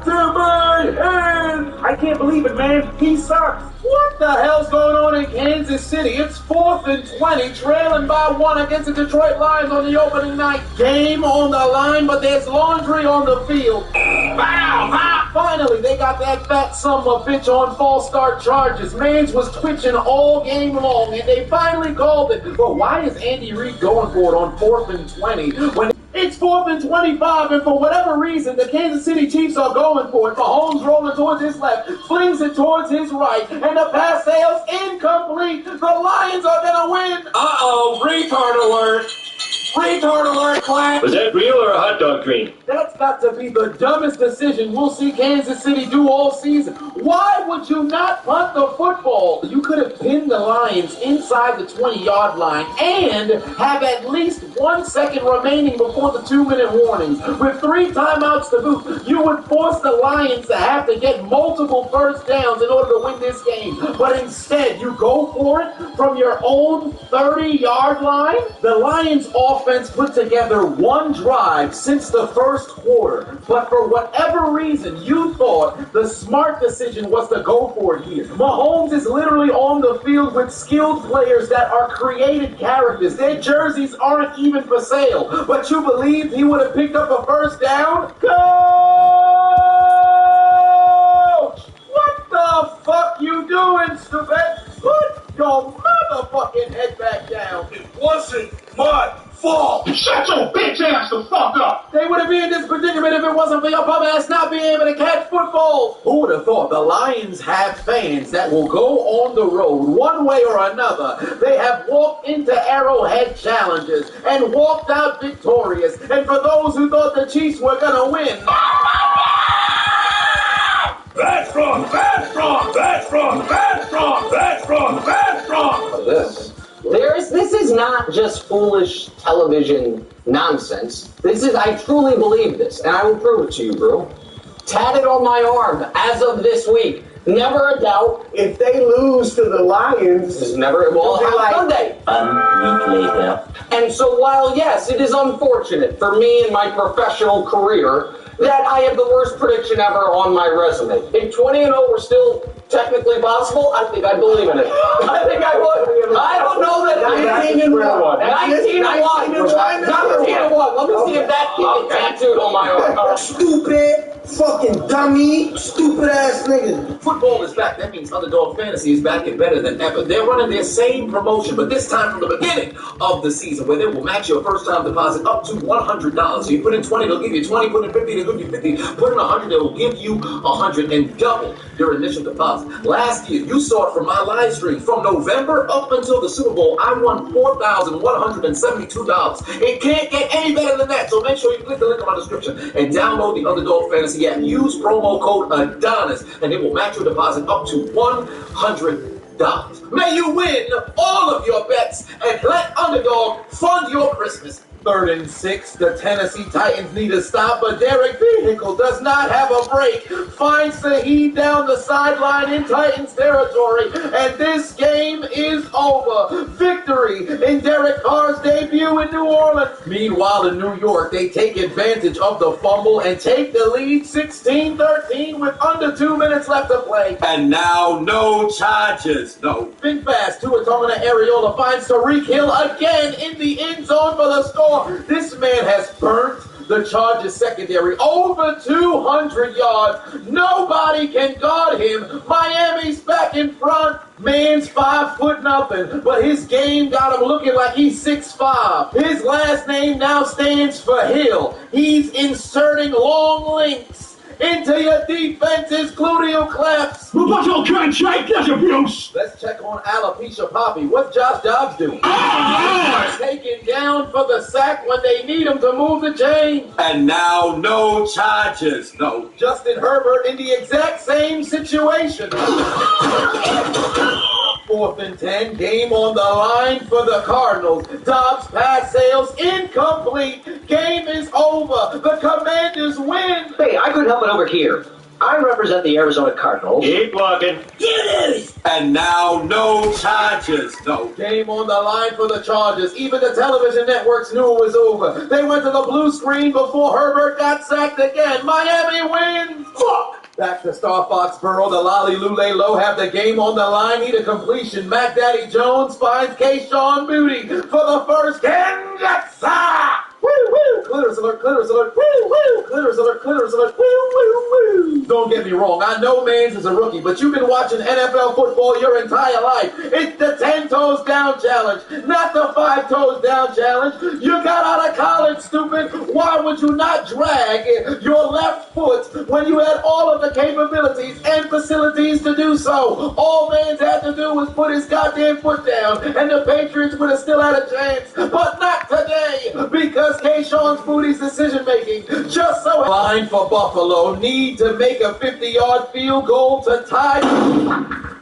to my hand? I can't believe it, man. He sucks. What the hell's going on in Kansas City? It's 4th and 20, trailing by 1 against the Detroit Lions on the opening night. Game on the line, but there's laundry on the field. Bow! Finally, they got that fat son of a bitch on false start charges. Mans was twitching all game long, and they finally called it. But why is Andy Reid going for it on 4th and 20 when it's 4th and 25, and for whatever reason, the Kansas City Chiefs are going for it. Mahomes rolling towards his left, flings it towards his right, and the pass sails incomplete. The Lions are going to win. Uh-oh, retard alert. Retard alert, class! Was that real or a hot dog dream? That's got to be the dumbest decision we'll see Kansas City do all season. Why would you not punt the football? You could have pinned the Lions inside the 20-yard line and have at least 1 second remaining before the 2-minute warnings. With 3 timeouts to boot, you would force the Lions to have to get multiple first downs in order to win this game. But instead, you go for it from your own 30-yard line? The Lions offense put together 1 drive since the first quarter, but for whatever reason, you thought the smart decision was to go for it here. Mahomes is literally on the field with skilled players that are created characters. Their jerseys aren't even for sale, but you believe he would have picked up a first down? Coach! What the fuck you doing, stupid? Put your motherfucking head back down. It wasn't my fault. Shut your bitch ass the fuck up. They would have been in this predicament if it wasn't for your bum ass not being able to catch football. Who would have thought the Lions have fans that will go on the road one way or another? They have walked into Arrowhead challenges and walked out victorious. And for those who thought the Chiefs were gonna win, that's wrong, that's wrong, that's wrong, that's wrong, that's wrong, that's wrong. This is not just foolish television nonsense. I truly believe this, and I will prove it to you, bro. Tatted on my arm as of this week. Never a doubt. If they lose to the Lions, It's never, well, how could they? 1 week later. And so while, yes, it is unfortunate for me in my professional career that I have the worst prediction ever on my resume. If 20-0 were still technically possible, I think I believe in it. I think I would. I don't know that 19-1. 19-1. 19-1. Let me see if that can get tattooed on my arm. stupid fucking dummy, stupid ass nigga. football is back. That means Underdog Fantasy is back and better than ever. They're running their same promotion, but this time from the beginning of the season, where they will match your first time deposit up to $100. So you put in 20, they'll give you 20. Put in 50, they'll give you 50. Put in 100, they'll give you 100 and double your initial deposit. Last year, you saw it from my live stream. From November up until the Super Bowl, I won $4,172. It can't get any better than that. So make sure you click the link in my description and download the Underdog Fantasy app. Use promo code ADONIS and it will match your deposit up to $100. May you win all of your bets and let Underdog fund your Christmas. 3rd and 6, the Tennessee Titans need a stop, but Derek Vehicle does not have a break. Finds Saheed down the sideline in Titans territory, and this game is over. Victory in Derek Carr's debut in New Orleans. Meanwhile, in New York, they take advantage of the fumble and take the lead 16-13 with under 2 minutes left to play. And now, no charges. No. Think fast. Tua Tagovailoa finds Tyreek Hill again in the end zone for the score. This man has burnt the Chargers secondary over 200 yards. Nobody can guard him. Miami's back in front. Man's 5'0", but his game got him looking like he's 6'5". His last name now stands for Hill. He's inserting long links into your defense's gluteal clefts. Let's check on Alopecia Poppy. What's Josh Dobbs doing? Taken down for the sack when they need him to move the chain. And now, no charges. No. Justin Herbert in the exact same situation. 4th and 10, game on the line for the Cardinals. Dobbs pass sails incomplete. Game is over. The Commanders win. Hey, I couldn't help it over here. I represent the Arizona Cardinals. Keep walking. And now, no charges. No. Game on the line for the Chargers. Even the television networks knew it was over. They went to the blue screen before Herbert got sacked again. Miami wins. Fuck. Back to Star Foxborough, the Lolly Lule Low have the game on the line. Need a completion. Mac Daddy Jones finds Kayshawn Booty for the first 10 Jetsa. Woo, woo, clitoris alert, clitoris alert, woo, woo, clitoris alert, clitoris alert, woo, woo, woo. Don't get me wrong, I know Mans is a rookie, but you've been watching NFL football your entire life. It's the 10 toes down challenge, not the 5 toes down challenge. You got out of college, stupid. Why would you not drag your left foot when you had all of the capabilities and facilities to do so? All Mans had to do was put his goddamn foot down, and the Patriots would have still had a chance, but not today. Footy's decision making. Just so line for Buffalo need to make a 50-yard field goal to tie.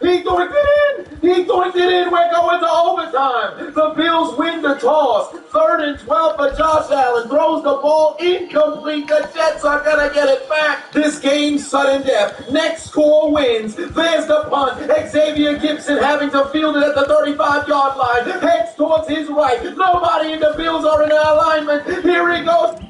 He doinked it in! He doinked it in! We're going to overtime! The Bills win the toss. 3rd and 12 for Josh Allen. Throws the ball incomplete. The Jets are going to get it back. This game's sudden death. Next score wins. There's the punt. Xavier Gibson having to field it at the 35-yard line. Heads towards his right. Nobody in the Bills are in alignment. Here he goes.